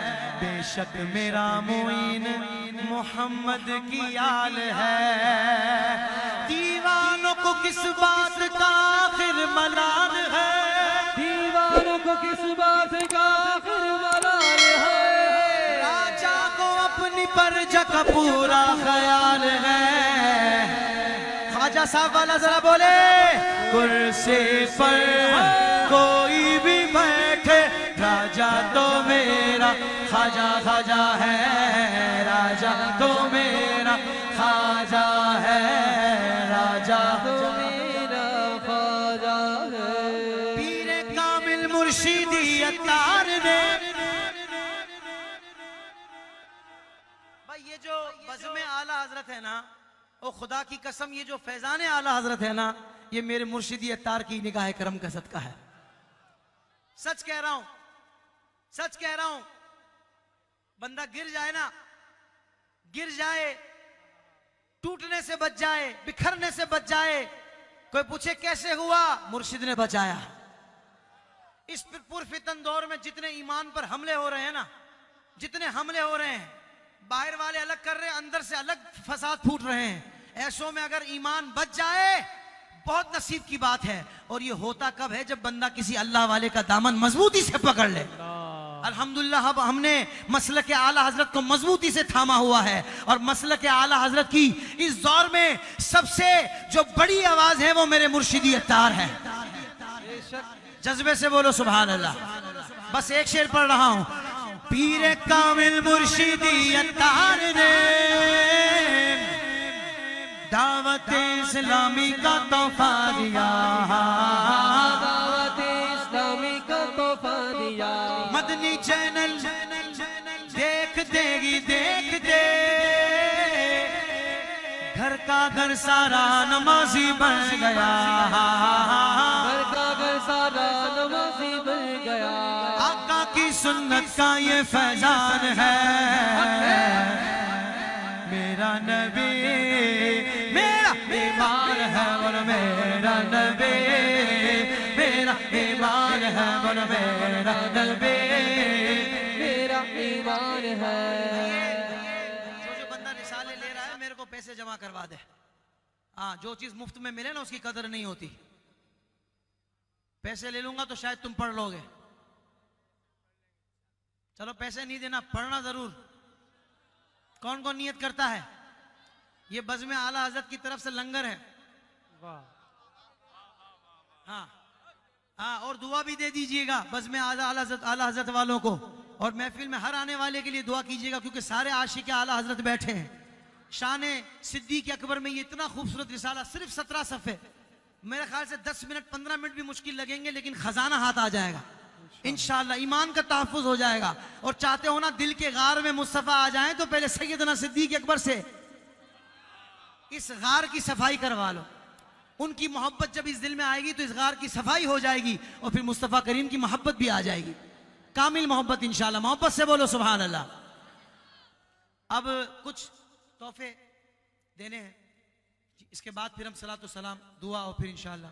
बेशक मेरा मोइन मोहम्मद की आल है। दीवानों को किस बात का आखिर मलाल है, दीवानों को किस बात का आखिर मलाल है। राजा को अपनी प्रजा का पूरा ख्याल है। ख्वाजा साहब वाला जरा बोले, कुर्सी पर कोई भी बैठे राजा तो मेरा ख्वाजा ख्वाजा है, राजा तो मेरा ख्वाजा है, राजा तो मेरा ख्वाजा है। पीर कामिल मुर्शिदी अत्तार ने, भाई ये जो बज़्म आला हजरत है ना, ओ खुदा की कसम ये जो फैजान आला हजरत है ना, ये मेरे मुर्शिदी अत्तार की निगाह करम का सदका है। सच कह रहा हूं, सच कह रहा हूं। बंदा गिर जाए ना, गिर जाए, टूटने से बच जाए, बिखरने से बच जाए, कोई पूछे कैसे हुआ, मुर्शिद ने बचाया। इस पुरफितन दौर में जितने ईमान पर हमले हो रहे हैं ना, जितने हमले हो रहे हैं, बाहर वाले अलग कर रहे हैं, अंदर से अलग फसाद फूट रहे हैं, ऐसों में अगर ईमान बच जाए बहुत नसीब की बात है। और ये होता कब है, जब बंदा किसी अल्लाह वाले का दामन मजबूती से पकड़ ले। अल्हम्दुलिल्लाह अब हमने मसलक आला हजरत को मजबूती से थामा हुआ है, और मसलक आला हजरत की इस दौर में सबसे जो बड़ी आवाज है वो मेरे मुर्शिदी अत्तार है। जज्बे से बोलो सुभान अल्लाह। बस एक शेर पढ़ रहा हूं, पीर कामिल मुर्शिदी अत्तार ने दावत इस्लामी का तोहफा दिया, दावत इस्लामी का तोहफा दिया। मदनी चैनल देख देगी देख दे, घर का घर सारा नमाजी बन गया, घर का घर सारा नमाजी बन गया। आका की सुन्नत का ये फैजान है, मेरा नबी मेरा ईमान है, और मेरा नबी मेरा ईमान है, और मेरा नबी मेरा ईमान है। जो बंदा रिसाले ले रहा है मेरे को पैसे जमा करवा दे। हाँ, जो चीज मुफ्त में मिले ना उसकी कदर नहीं होती। पैसे ले लूंगा तो शायद तुम पढ़ लोगे। चलो पैसे नहीं देना, पढ़ना जरूर। कौन कौन नियत करता है? ये बज़्म आला हजरत की तरफ से लंगर है। हाँ हाँ, और दुआ भी दे दीजिएगा बज़्म आला हजरत वालों को, और महफिल में हर आने वाले के लिए दुआ कीजिएगा, क्योंकि सारे आशिक आला हजरत बैठे हैं। शान सिद्दीक़ अकबर में ये इतना खूबसूरत रिसाला, सिर्फ 17 सफ़े, मेरे ख्याल से 10 मिनट 15 मिनट भी मुश्किल लगेंगे, लेकिन खजाना हाथ आ जाएगा इंशाअल्लाह। ईमान का तहफ़्फ़ुज़ हो जाएगा। और चाहते हो ना दिल के गार में मुस्तफ़ा आ जाएं, तो पहले सैयदना सिद्दीक़ अकबर से इस गार की सफाई करवा लो। उनकी मोहब्बत जब इस दिल में आएगी तो इस गार की सफाई हो जाएगी, और फिर मुस्तफ़ा करीम की मोहब्बत भी आ जाएगी, कामिल मोहब्बत इंशाअल्लाह। मोहब्बत से बोलो सुभान अल्लाह। अब कुछ तोहफे देने हैं, इसके बाद फिर हम सलातो सलाम दुआ और फिर इंशाअल्लाह।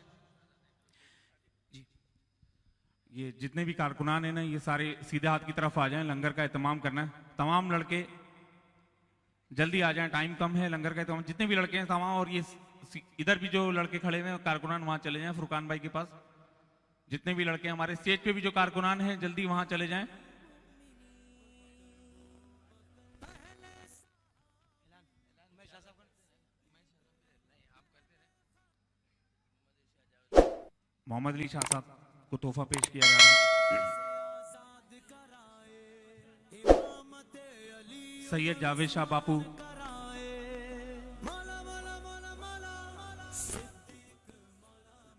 ये जितने भी कारकुनान हैं ना, ये सारे सीधे हाथ की तरफ आ जाएं, लंगर का एहतमाम करना है। तमाम लड़के जल्दी आ जाएं, टाइम कम है। लंगर का एहतमाम जितने भी लड़के हैं तमाम, और ये इधर भी जो लड़के खड़े हुए हैं कारकुनान वहां चले जाएं, फुरकान भाई के पास। जितने भी लड़के हमारे स्टेज पे भी जो कारकुनान हैं जल्दी वहां चले जाएं। मोहम्मद अली शाह साहब को तोहफा पेश किया जा रहा है। सैयद जावेद शाह बापू,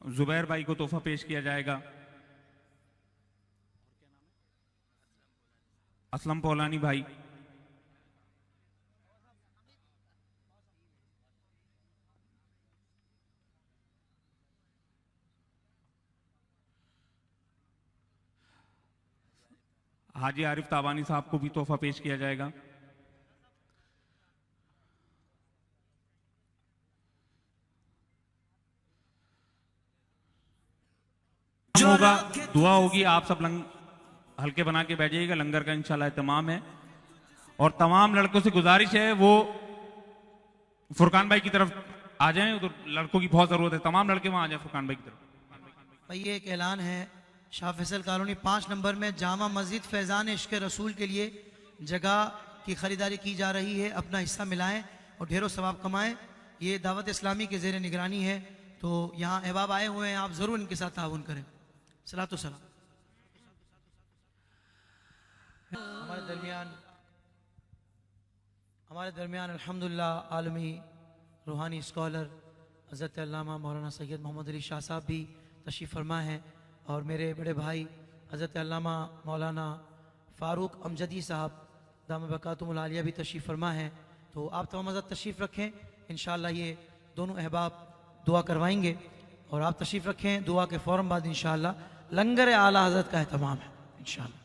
जुबैर भाई को तोहफा पेश किया जाएगा। असलम पौलानी भाई, हाजी आरिफ ताबानी साहब को भी तोहफा पेश किया जाएगा। होगा, दुआ होगी। आप सब हल्के बना के बैठ जाइएगा। लंगर का इंशाल्लाह एहतमाम है। और तमाम लड़कों से गुजारिश है वो फुरकान भाई की तरफ आ जाएं, उधर लड़कों की बहुत जरूरत है, तमाम लड़के वहां आ जाएं फुरकान भाई की तरफ। भाई ये एक ऐलान है, शाह फैसल कॉलोनी 5 नंबर में जामा मस्जिद फैज़ान इश्क़ रसूल के लिए जगह की खरीदारी की जा रही है। अपना हिस्सा मिलाएं और ढेरों सवाब कमाएं। ये दावत इस्लामी के ज़ेर निगरानी है, तो यहाँ अहबाब आए हुए हैं, आप ज़रूर इनके साथ ताउन करें। सलातो सलाम। हमारे दरमियान अल्हम्दुलिल्लाह आलमी रूहानी स्कॉलर हज़रत अल्लामा मौलाना सैयद मोहम्मद अली शाह साहब भी तशरीफ़ फरमा हैं, और मेरे बड़े भाई हज़रत अल्लामा मौलाना फ़ारूक अमजदी साहब दाम बकातुमुल आलिया भी तशरीफ़ फरमा हैं। तो आप तमाम हज़रत तशरीफ़ रखें, इंशाअल्लाह ये दोनों अहबाब दुआ करवाएंगे, और आप तशरीफ़ रखें। दुआ के फ़ौरन बाद इंशाअल्लाह लंगर आला हज़रत का एहतमाम है इंशाअल्लाह।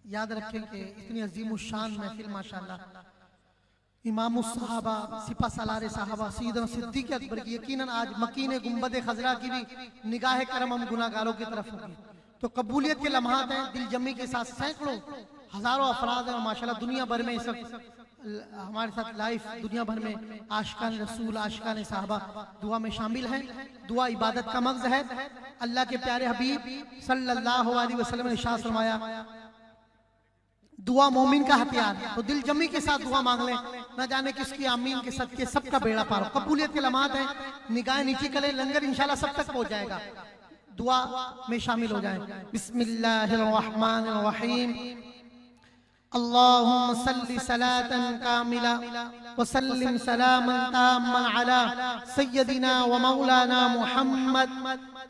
याद रखें कि इतनी अजीम शान महफिल माशाल्लाह इमाम सहाबा सिपा सालार साहबा सैयदना सिद्दीक़ अकबर की यकीनन आज मकीन गुंबद खजरा की भी निगाह करम हम गुनाहगारों की तरफ होगी। तो कबूलियत के लम्हात हैं, दिल जमी के साथ सैकड़ों हजारों अफराद हैं, और माशाल्लाह दुनिया भर में इस वक्त हमारे साथ लाइव दुनिया भर में आशिकान रसूल आशिकान साहबा दुआ में शामिल हैं। दुआ इबादत का मग़ज़ है। अल्लाह के प्यारे हबीब सल्लल्लाहु अलैहि वसल्लम ने इरशाद फरमाया, दुआ मोमिन का हथियार है। तो दिल जमी के साथ दुआ मांग लें, न जाने किसकी आमीन के सदके सबका बेड़ा पार हो। कबूलियत के लम्हात हैं, निगाह नीची करें, लंगर इंशाल्लाह सब तक पहुंच जाएगा। दुआ में शामिल हो जाएं। बिस्मिल्लाहिर्रहमानिर्रहीम। अल्लाहुम्मा सल्लि सलातन कामिला व सल्लिम सलामन ताम्मन अला सय्यदिना व मौलाना मुहम्मद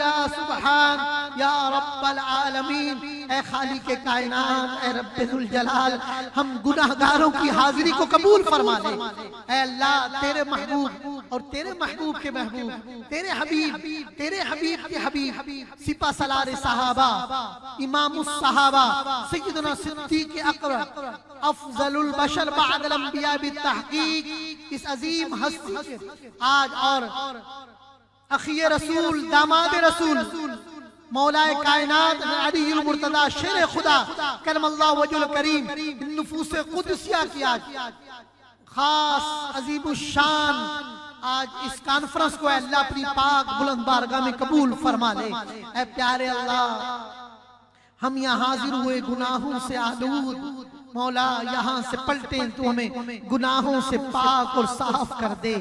या सुबहान या रब्बल आलमीन। ए खालिक कायनात, ए रब्बुल जलाल, हम गुनाहगारों की हाजिरी को कबूल फरमा ले। ए अल्लाह, तेरे महबूब और तेरे महबूब के महबूब, तेरे हबीब के हबीब सिपा सलार साहबा इमामुस सहाबा सय्यदना सिद्दीक़ अकबर अफजलुल बशर बअदल अंबिया बितहक़ीक़ इस अजीम हस्ती के आज और अखिए रसूल दामाद रसूल मौलाए कायनात अलीयुल मुर्तदा शेर खुदा करमल्लाहु वजहुल करीम नुफूस कुदसिया की आज खास अजीमुशान आज इस कॉन्फ्रेंस को अल्लाह अपनी पाक बुलंद बारगाह में कबूल फरमा ले। ऐ प्यारे अल्लाह, हम यहाँ हाजिर हुए गुनाहों से आलूद, मौला यहाँ से पलटे तो हमें गुनाहों से पाक और साफ कर दे।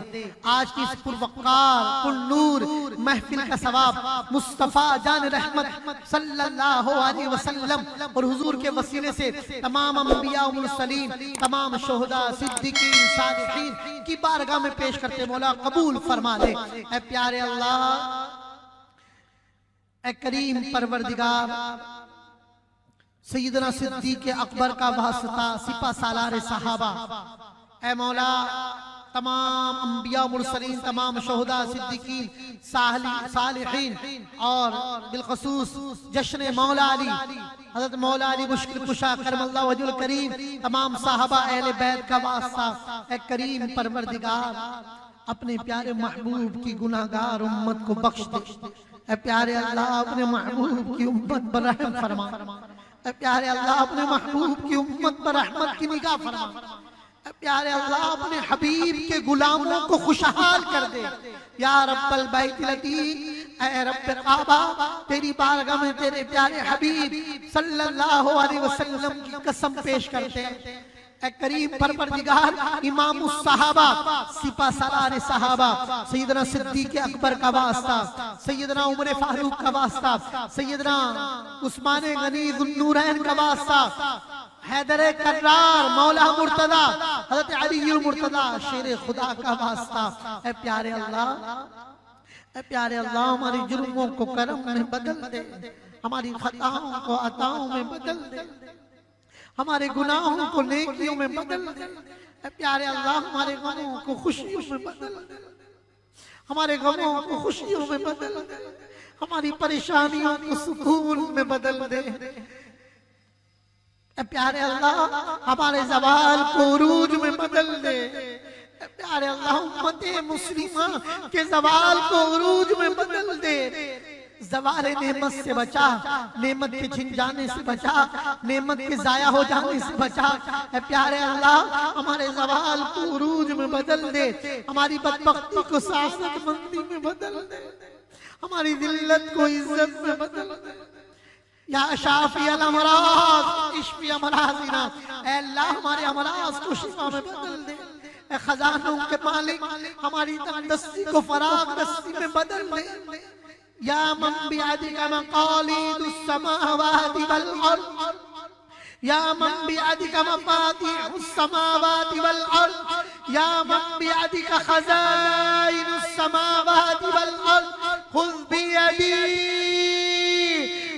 आज की इस पुरवकार पुरनूर महफिल का सवाब मुस्तफ़ा जान रहमत सल्लल्लाहु अलैहि वसल्लम और हुजूर के वसीले से तमाम अंबिया और मुरसलीन, तमाम शोहदा सिद्दीकीन सालिहीन की बारगाह में पेश करते मौला कबूल फरमा ले। ऐ प्यारे अल्लाह, ऐ करीम परवरदिगार, सैयदना सिद्दीक़ अकबर का वास्ता सिपा सालार साहबा, ऐ मौला तमाम अंबिया मुरसलीन, तमाम शोहदा सिद्दीकीन सालिहीन और बिलखसूस जश्न मौला अली हज़रत मौला अली मुश्किल कुशा करमल्लाहु वजहुल करीम, तमाम साहबा अहले बैत का वास्ता। ऐ करीम परवरदिगार, अपने प्यारे महबूब की गुनाहगार उम्मत को बख्श दे। ऐ प्यारे अल्लाह, अपने महबूब की उम्मत पर रहम फरमा। प्यारे अल्लाह, अपने महबूब की उम्मत पर रहमत की निगाह फरमा। प्यारे अल्लाह अपने हबीब के गुलामों को खुशहाल कर दे। या रब्बल बैत लतीफ, ऐ रब्ब काबा, तेरी बारगाह में तेरे प्यारे हबीब सल्लल्लाहु अलैहि वसल्लम की कसम पेश करते हैं। ऐ करीम परवरदिगार, इमाम सहाबा, सिपा सलार सहाबा, सैयदना सिद्दीक अकबर का वास्ता, सैयदना उमर फारूक का वास्ता, सैयदना उस्मान गनी ज़ुन्नूरैन का वास्ता, हैदर कर्रार, मौला मुर्तदा, हज़रत अली मुर्तदा, शेर खुदा का वास्ता। ऐ प्यारे अल्लाह, ऐ प्यारे अल्लाह, हमारी जुर्मों को करम में बदल दे, हमारी खताओं को अताओं में बदल दे, हमारे गुनाहों को नेकियों में बदल दे। ऐ प्यारे अल्लाह, हमारे गमों को खुशियों में बदल दे, हमारे गमों को खुशियों में बदल दे, हमारी परेशानियों को सुकून में बदल दे। ऐ प्यारे अल्लाह, हमारे ज़वाल को उरूज में बदल दे। ऐ प्यारे अल्लाह, उम्मते मुस्लिमा के ज़वाल को उरूज में बदल दे। ज़वाले नेमत से बचा, नेमत के छिन जाने से बचा, नेमत के जाया हो जाने से बचा। ऐ प्यारे अल्लाह, हमारे ज़वाल को उरूज में बदल दे, हमारी बदबख्ती को सादतमंदी में बदल दे, हमारी जिल्लत को इज्जत में बदल दे। या शाफी अल अमराज इश्फी अमराजिना, ऐ अल्लाह हमारे अमराज को शिफा में बदल दे। ऐ खजानों के मालिक, हमारी तंगदस्ती को फराग दस्ती में बदल दे। या मन बियदिका मकालिदुस समावाति वल अर्द, या मन बियदिका मफातिहुस समावाति वल अर्द, या मन बियदिका खजाइनुस समावाति वल अर्द, खुज़ बियदी,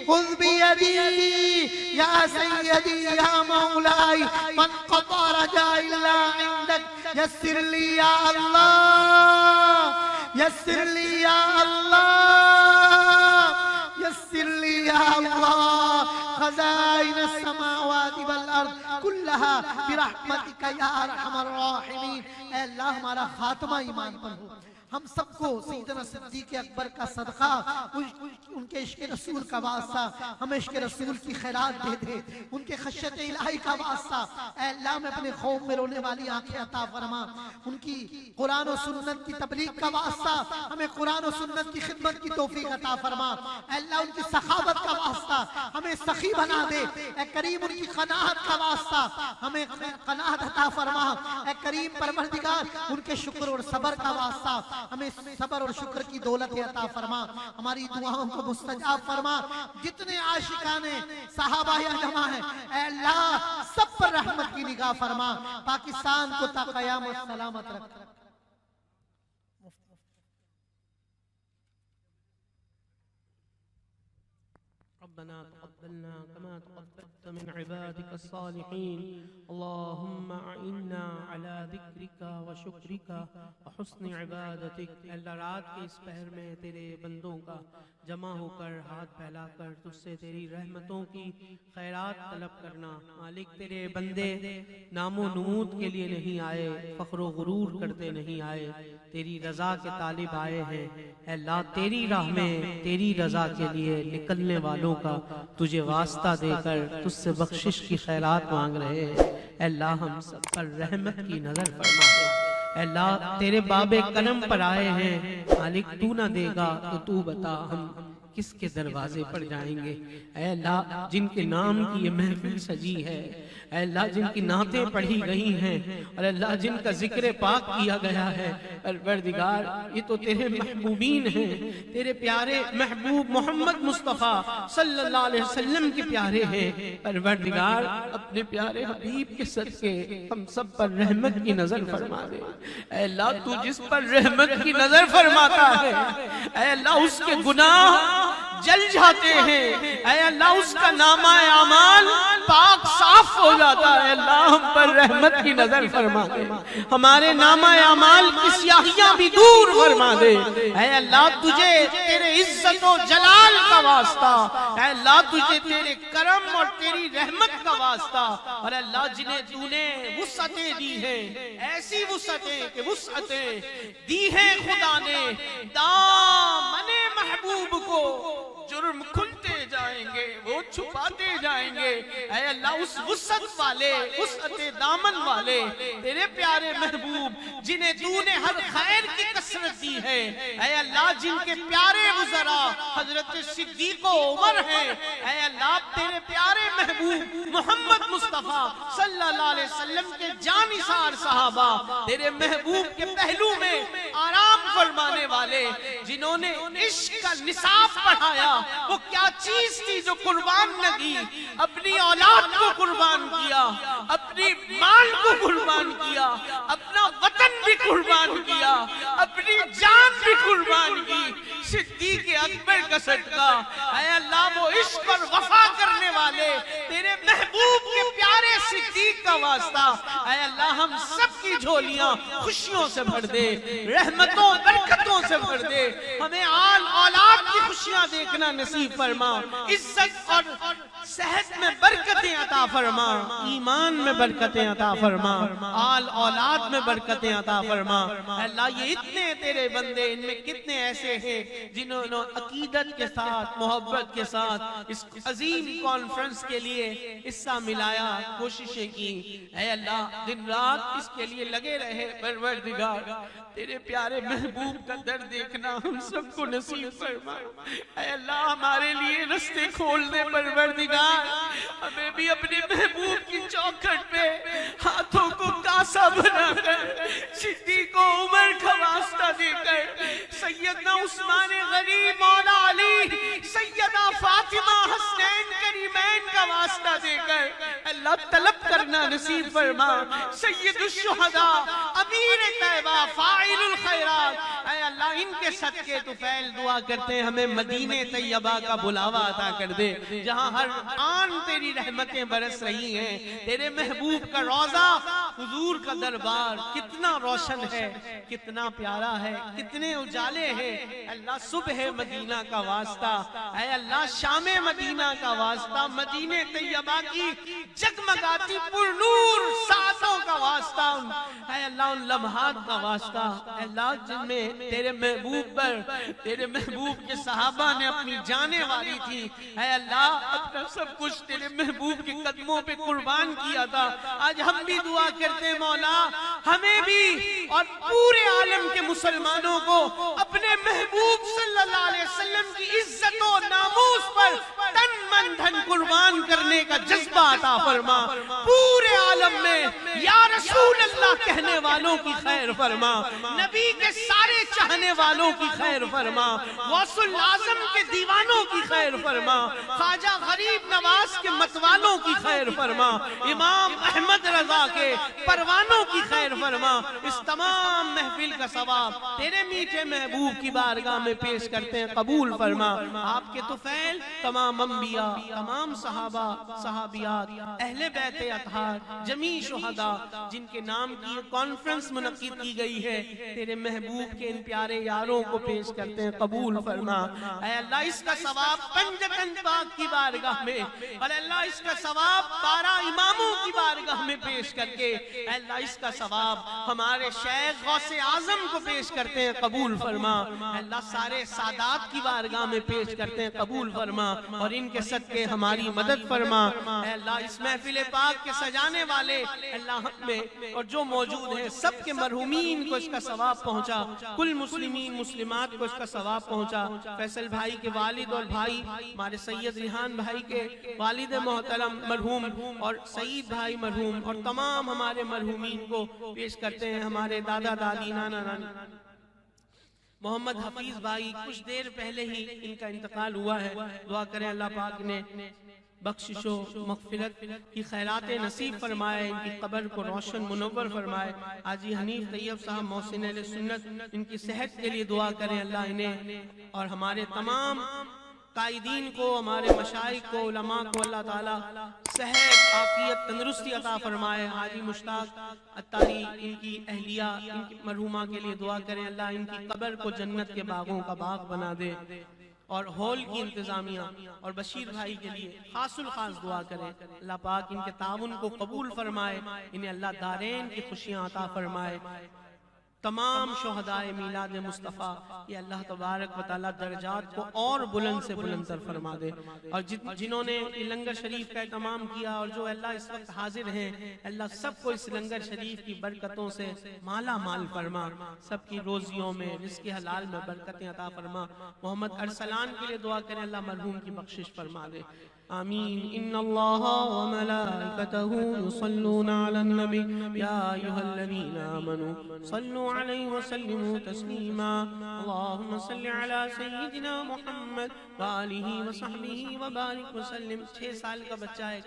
खुज़ बियदी या सय्यदी या मौलाई, मन क़ता रजा इल्ला इंदक, यस्सिर ली या अल्लाह, यस्सिर ली या अल्लाह, यस्सिर ली या अल्लाह, खज़ाइन समावाति वल अर्द कुल्लहा बिरहमतिका या अरहमर राहिमीन। ऐ अल्लाह, हमारा खात्मा ईमान पर हो, हम सबको सैयदना सिद्दीक अकबर का सदका, उनके इश्क़ रसूल का वास्ता, हमें इश्क़ रसूल की खैरात दे दे, उनके खश्यत इलाही का वास्ता। ऐ अल्लाह, में अपने खौफ में रोने वाली आंखें अता फरमा, उनकी कुरान और सुन्नत की तबलीग का वास्ता, हमें कुरान और सुन्नत की खिदमत की तौफीक अता फरमा। ऐ अल्लाह, उनकी सखावत का वास्ता, हमें सखी बना दे। ऐ करीम, उनकी क़नाअत का वास्ता, हमें क़नाअत अता फरमा। ऐ करीम परवरदिगार, उनके शुक्र और सब्र का वास्ता, हमें सब्र और शुक्र की दौलत अता फरमा, हमारी दुआओं को मुस्तजाब फरमा। जितने आशिकाने सहाबा जमा है, ऐ अल्लाह सब पर रहमत की निगाह फरमा, पाकिस्तान को ता क़यामत सलामत रख। रब्बना तक़ब्बलना कमा तक़ब्बलत मिन इबादिका सालिहीन, अल्लाहुम्मा अइन्ना अला ज़िक्रिका व शुक्रिका व हुस्नि इबादतिक। अल्लाह, रात के इस पहर में तेरे बंदों का जमा होकर हाथ फैलाकर तुझसे तेरी रहमतों की खैरात तलब करना। मालिक, तेरे बंदे नामो नमूद के लिए नहीं आए, फ़ख्र व गुरूर करते नहीं आए, तेरी रज़ा के तालिब आए हैं। अल्लाह, तेरी राह में तेरी रज़ा के लिए निकलने वालों का तुझे वास्ता देकर तुझसे बख्शिश की खैरात मांग रहे हैं। अल्लाह, हम सब पर रहमत की नज़र फरमा दे। अल्लाह, तेरे बाबे करम पर आए हैं, मालिक तू ना देगा तो तू बता हम किसके दरवाजे पर जाएंगे। ऐ अल्लाह, जिनके नाम की ये महफिल सजी है, ऐ अल्लाह जिनकी नातें पढ़ी गई हैं, और अल्लाह जिनका जिक्र पाक किया गया है, परवरदिगार ये तो तेरे महबूबीन हैं, तेरे प्यारे महबूब मोहम्मद मुस्तफ़ा सल्लल्लाहु अलैहि वसल्लम के प्यारे हैं। परवरदिगार, अपने प्यारे हबीब के सदके हम सब पर रहमत की नजर फरमा दे। ऐ अल्लाह, तू जिस पर रहमत की नजर फरमाता है, ऐ अल्लाह उसके गुनाह जल जाते हैं। ऐ अल्लाह, उसका नामा अमाल पाक साफ हो जाता है। अल्लाह, हम पर रहमत की नजर फरमा दे, हमारे नामा अमाल की स्याहियां भी दूर फरमा दे। ऐ अल्लाह, तुझे तेरे इज्जत और जलाल का वास्ता, ऐ अल्लाह तुझे तेरे करम और तेरी रहमत का वास्ता। और अल्लाह, जिन्हें तूने वुसअतें दी है, ऐसी वुसअतें कि वुसअतें दी है खुदा ने, दामने महबूब को जुर्म खुलते जाएंगे, वो वो छुपाते जाएंगे। ऐ अल्लाह उस वुसअत वाले, उस दामन वाले तेरे प्यारे महबूब जिन्हें तूने हर खैर की कसरत दी है, ऐ अल्लाह जिनके प्यारे वज़रा हजरत सिद्दीक़ उमर हैं, ऐ अल्लाह तेरे प्यारे महबूब मोहम्मद मुस्तफ़ा सल्लल्लाहु अलैहि वसल्लम के जानिसार सहाबा, तेरे महबूब के पहलू में आराम फरमाने वाले, जिन्होंने इश्क का निसाब पढ़ाया, वो क्या चीज थी जो कुर्बान न की, अपनी औलाद को कुर्बान किया, अपनी माल को कुर्बान किया, अपना वतन भी कुर्बान किया, अपनी जान भी कुर्बान की, सिद्दीक़ अकबर का सदका। ऐ अल्लाह वो इश्क और वफा करने वाले तेरे महबूब के प्यारे सिद्दीक़ का वास्ता, ऐ अल्लाह हम सबकी झोलियां खुशियों से भर दे, रहमतों बरकतों से भर दे, हमें आल औलाद की खुशियां देखना नसीब फरमा, इज्जत और सेहत में बरकतें अता फरमा, ईमान में बरकतें अता फरमा, आल औलाद में बरकतें अता फरमा। अल्लाह ये इतने तेरे बंदे, इनमें कितने ऐसे हैं जिन्होंने अकीदत के साथ, मोहब्बत के साथ इस अजीम कॉन्फ्रेंस के लिए हिस्सा मिलाया, कोशिशें की। ऐ अल्लाह दिन रात इसके लिए लगे रहे, परवरदिगार तेरे प्यारे महबूब का दर्द देखना हम सबको नसीब फरमा। ऐ अल्लाह हमारे लिए रास्ते खोल दे परवरदिगार, हमें भी अपने महबूब की चौखट पे हाथों को कासा बनाकर, सिद्दीक़ उमर का वास्ता देकर, सैयदना उस्मान गनी मौला अली, सैयदा फातिमा हसनैन करीमैन का वास्ता देकर अल्लाह तलब करना नसीब फरमा। सैयदुश शुहदा अमीर तैयबा फाइलुल खैरात, ऐ अल्लाह इनके सदके तुफैल दुआ करते हैं, हमें मदीने तैयबा का बुलावा अता कर दे, जहां हर आन तेरी रहमतें बरस रही हैं। तेरे महबूब का रोजा, हुजूर का दरबार कितना रोशन है, कितना प्यारा है, कितने उजाले हैं। अल्लाह सुबह मदीना का वास्ता, ऐ अल्लाह शामे मदीना का वास्ता, मदीने तैयबा की जगमगाती पुरनूर सातों का वास्ता, ऐ अल्लाह उन लम्हात का वास्ता, अल्लाह जिनमें तेरे महबूब पर, तेरे महबूब के सहाबा ने अपनी जाने वाली थी, ऐ अल्लाह अपना सब कुछ तेरे महबूब के कदमों पे कुर्बान किया था। आज हम भी दुआ करते हैं मौला, हमें भी और पूरे आलम के मुसलमानों को अपने महबूब सल्लल्लाहु अलैहि वसल्लम की इज्जत और नामूस पर तन मन धन कुर्बान करने का जज्बा अता फरमा। पूरे आलम में या रसूल अल्लाह कहने वालों की खैर फरमा, नबी के सारे चाहने वालों की खैर फरमा, गौसुल आजम के दीवानों की खैर फरमा, ख्वाजा गरीब नवाज के मतवालों की खैर फरमा, इमाम अहमद रजा के परवानों की खैर फरमा। इस तमाम महफिल का सवाब तेरे मीठे महबूब की बारगाह में पेश करते हैं, कबूल फरमा। आपके तुफैल तमाम अंबिया, तमाम सहाबा सहाबियात, अहले बैत अतहार, जमी शुहदा जिनके नाम की कॉन्फ्रेंस मुनक्किद की गई है, तेरे महबूब के इन प्यारे यारों को पेश करते हैं, कबूल फरमा। ऐ अल्लाह इसका सवाब पंजतन पाक की बारगाह में, और अल्लाह इसका सवाब 12 इमामों की बारगाह में पेश करके, अल्लाह इसका सवाब हमारे शेख गौसे आजम को पेश करते हैं, कबूल फरमा। अल्लाह सारे सादात की बारगाह में पेश करते हैं, कबूल फरमा, और इनके सदके हमारी मदद फरमा। अल्लाह इस महफिल पाक के सजाने वाले अल्लाह में और जो मौजूद है सबके मरहुमीन को इसका सवाब पहुंचा, कुल मुस्लिमीन मुस्लिमात को इसका सवाब पहुंचा। फैसल भाई के वालिद और भाई हमारे सैयद रिहान भाई के वालिद मोहतरम मरहूम और सईद भाई मरहूम और तमाम हमारे मरहूमीन को पेश करते हैं। हमारे दादा दादी नाना नानी मोहम्मद हफीज भाई, कुछ देर पहले ही इनका इंतकाल हुआ है। दुआ करें अल्लाह पाक ने बख्शिशो मग़फ़िरत की खैरात नसीब फरमाए, इनकी कब्र को रोशन मुनव्वर फरमाए। हाजी हनीफ तैयब साहब मोहसिन अहले सुन्नत, इनकी सेहत के लिए दुआ करें अल्लाह इन्हें और हमारे तमाम कायदीन को, हमारे मशाइख को, उलमा को अल्लाह ताला सेहत आफियत तंदुरुस्ती अता फरमाए। हाजी मुश्ताक अत्तारी, इनकी अहलिया, इनकी मरहूमा के लिए दुआ करें अल्लाह इनकी कब्र को जन्नत के बागों का बाग बना दे। और हॉल की इंतजामिया और बशीर भाई के लिए खासुल खास दुआ करें, अल्लाह पाक इनके ताउन को कबूल फरमाए, इन्हें अल्लाह दारैन की खुशियां अता फरमाए। तमाम शुहदाए मीलाद मुस्तफ़ा, ये अल्लाह तबारक व तआला दर्जात को और बुलंद से बुलंद फरमा दे। और जिन्होंने ये लंगर शरीफ का एहतमाम किया और जो अल्लाह इस वक्त हाजिर हैं, अल्लाह सबको इस लंगर शरीफ की बरकतों से माला माल फरमा, सबकी रोजियों में रिज़्क़ हलाल में बरकतें अता फरमा। मोहम्मद अरसलान के लिए दुआ करें, अल्लाह मरहूम की बख्शिश फरमा दे। आमीन। इन्नल्लाह व मलाइकतहु युसल्लूना अलन नबी या अय्युहल्लज़ीना आमनू सल्लू अलैहि व सल्लिमू तस्लीमा। अल्लाहुम्मा सल्लि अला सय्यिदिना मुहम्मद व आलिहि व सहबिहि व बारिक व सल्लिम। 6 साल का बच्चा है,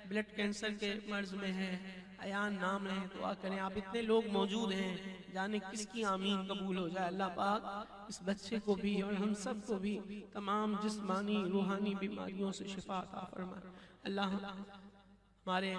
ब्लड कैंसर के मर्ज में है, अयान नाम है, दुआ करें। आप इतने लोग मौजूद हैं, जाने किसकी आमीन कबूल हो जाए। अल्लाह पाक इस बच्चे को भी और हम सब को भी तमाम जिस्मानी रूहानी बीमारियों से शिफा अता फरमाए। अल्लाह हमारे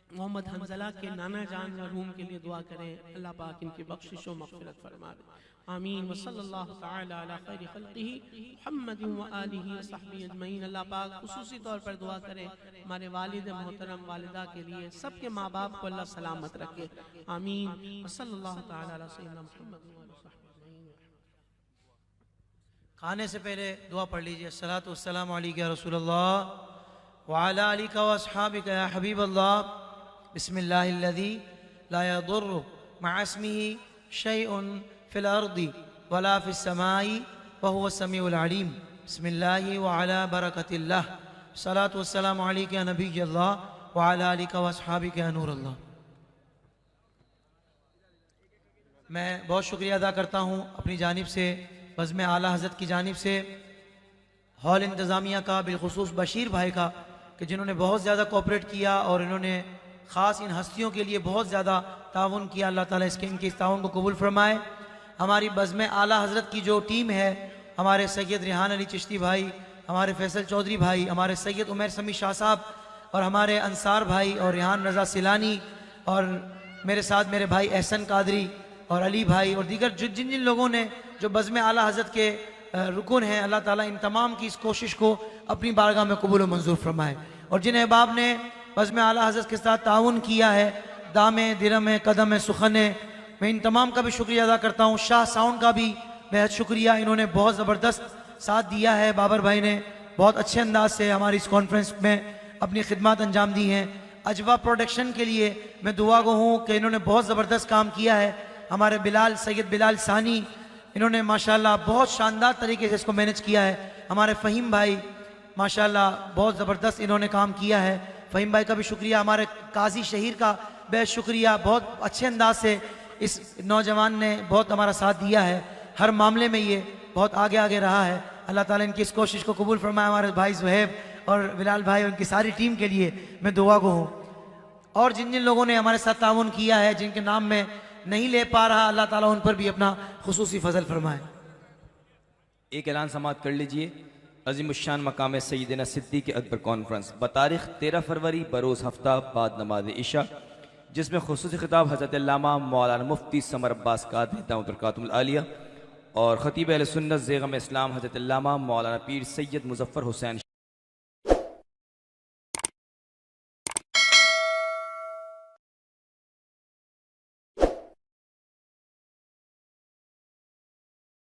मोहम्मद हंजला के नाना जान मरहूम के लिए दुआ करें, अल्लाह पाक इनकी बख्शिश और मग़फ़िरत फरमाए। आमीन। व सल्लल्लाहु तआला अला खैरि खल्क़िही मुहम्मदिन व आलिहि व सहबिही अजमईन। अल्लाह पाक खुसूसी तौर पर दुआ करें हमारे वालिद मोहतरम वालिदा के लिए, सबके माँ बाप को अल्लाह सलामत रखे। आमीन। व सल्लल्लाहु तआला अला सय्यिदिना मुहम्मद व आलिहि व सहबिही अजमईन। खाने से पहले दुआ पढ़ लीजिए। अस्सलातु वस्सलामु अलैका या रसूलल्लाह व अला आलिका व अस्हाबिका या हबीबल्लाह। बिस्मिल्लाहिल्लज़ी ला यदुर्रु मअ इस्मिही शैउन फिल अर्दी वला फिस समाई व हुवा समीउल अलीम। बिस्मिल्लाहि व अला बरकतिल्लाह। सलातु वस्सलामु अलैका या नबियल्लाह व अला आलिका व अस्हाबिका या नूरल्लाह। मैं बहुत शुक्रिया अदा करता हूँ अपनी जानिब से, बज़्म आला हज़रत की जानिब से, हॉल इंतज़ामिया का, बिलखुसूस बशीर भाई का, कि जिन्होंने बहुत ज़्यादा कोऑपरेट किया और इन्होंने ख़ास इन हस्तियों के लिए बहुत ज़्यादा ताउन किया। अल्लाह ताला इनके इस ताउन को कबूल फरमाए। हमारी बज़्म आला हज़रत की जो टीम है, हमारे सैयद रिहान अली चिश्ती भाई, हमारे फैसल चौधरी भाई, हमारे सैयद उमर समी शाह साहब और हमारे अंसार भाई और रिहान रज़ा सिलानी और मेरे साथ मेरे भाई एहसन कादरी और अली भाई और दीगर जिन जिन लोगों ने जो बज़्म आला हज़रत के रुकन हैं, अल्लाह ताला इन तमाम की इस कोशिश को अपनी बारगाह में कबूल व मंजूर फरमाए। और जिन अहबाब ने बज़्म आला हज़रत के साथ ताउन किया है, दामे दिरम कदम सुखन, मैं इन तमाम का भी शुक्रिया अदा करता हूँ। शाह साउंड का भी बेहद शुक्रिया, इन्होंने बहुत ज़बरदस्त साथ दिया है। बाबर भाई ने बहुत अच्छे अंदाज से हमारी इस कॉन्फ्रेंस में अपनी खिदमत अंजाम दी हैं। अजवा प्रोडक्शन के लिए मैं दुआ गो हूँ कि इन्होंने बहुत ज़बरदस्त काम किया है। हमारे बिलाल, सैयद बिलाल सानी, इन्होंने माशाल्लाह बहुत शानदार तरीके से इसको मैनेज किया है। हमारे फ़हीम भाई माशाल्लाह बहुत ज़बरदस्त इन्होंने काम किया है। फ़हीम भाई का भी शुक्रिया। हमारे काजी शहीर का बेहद शुक्रिया, बहुत अच्छे अंदाज से इस नौजवान ने बहुत हमारा साथ दिया है। हर मामले में ये बहुत आगे आगे रहा है। अल्लाह ताला इनकी इस कोशिश को कबूल फरमाए। हमारे भाई ज़ुहैब और बिलाल भाई, उनकी सारी टीम के लिए मैं दुआ गो हूँ। और जिन जिन लोगों ने हमारे साथ ताउन किया है, जिनके नाम में नहीं ले पा रहा, अल्लाह ताला उन पर भी अपना खुसूसी फजल फरमाए। एक ऐलान समाअत कर लीजिए। अज़ीमुश्शान मकाम सय्यदना सिद्दीक़ अकबर कॉन्फ्रेंस बतारीख़ 13 फरवरी बरोज़ हफ्ता बाद नमाज इशा, जिसमें खुसूसी खिताब हज़रत अल्लामा मौलाना मुफ्ती समर अब्बास कादरी दामत बरकातुहुल आलिया और ख़तीब अहले सुन्नत ज़ेग़म इस्लाम हज़रत अल्लामा मौलाना पीर सैयद मुज़फ़्फ़र हुसैन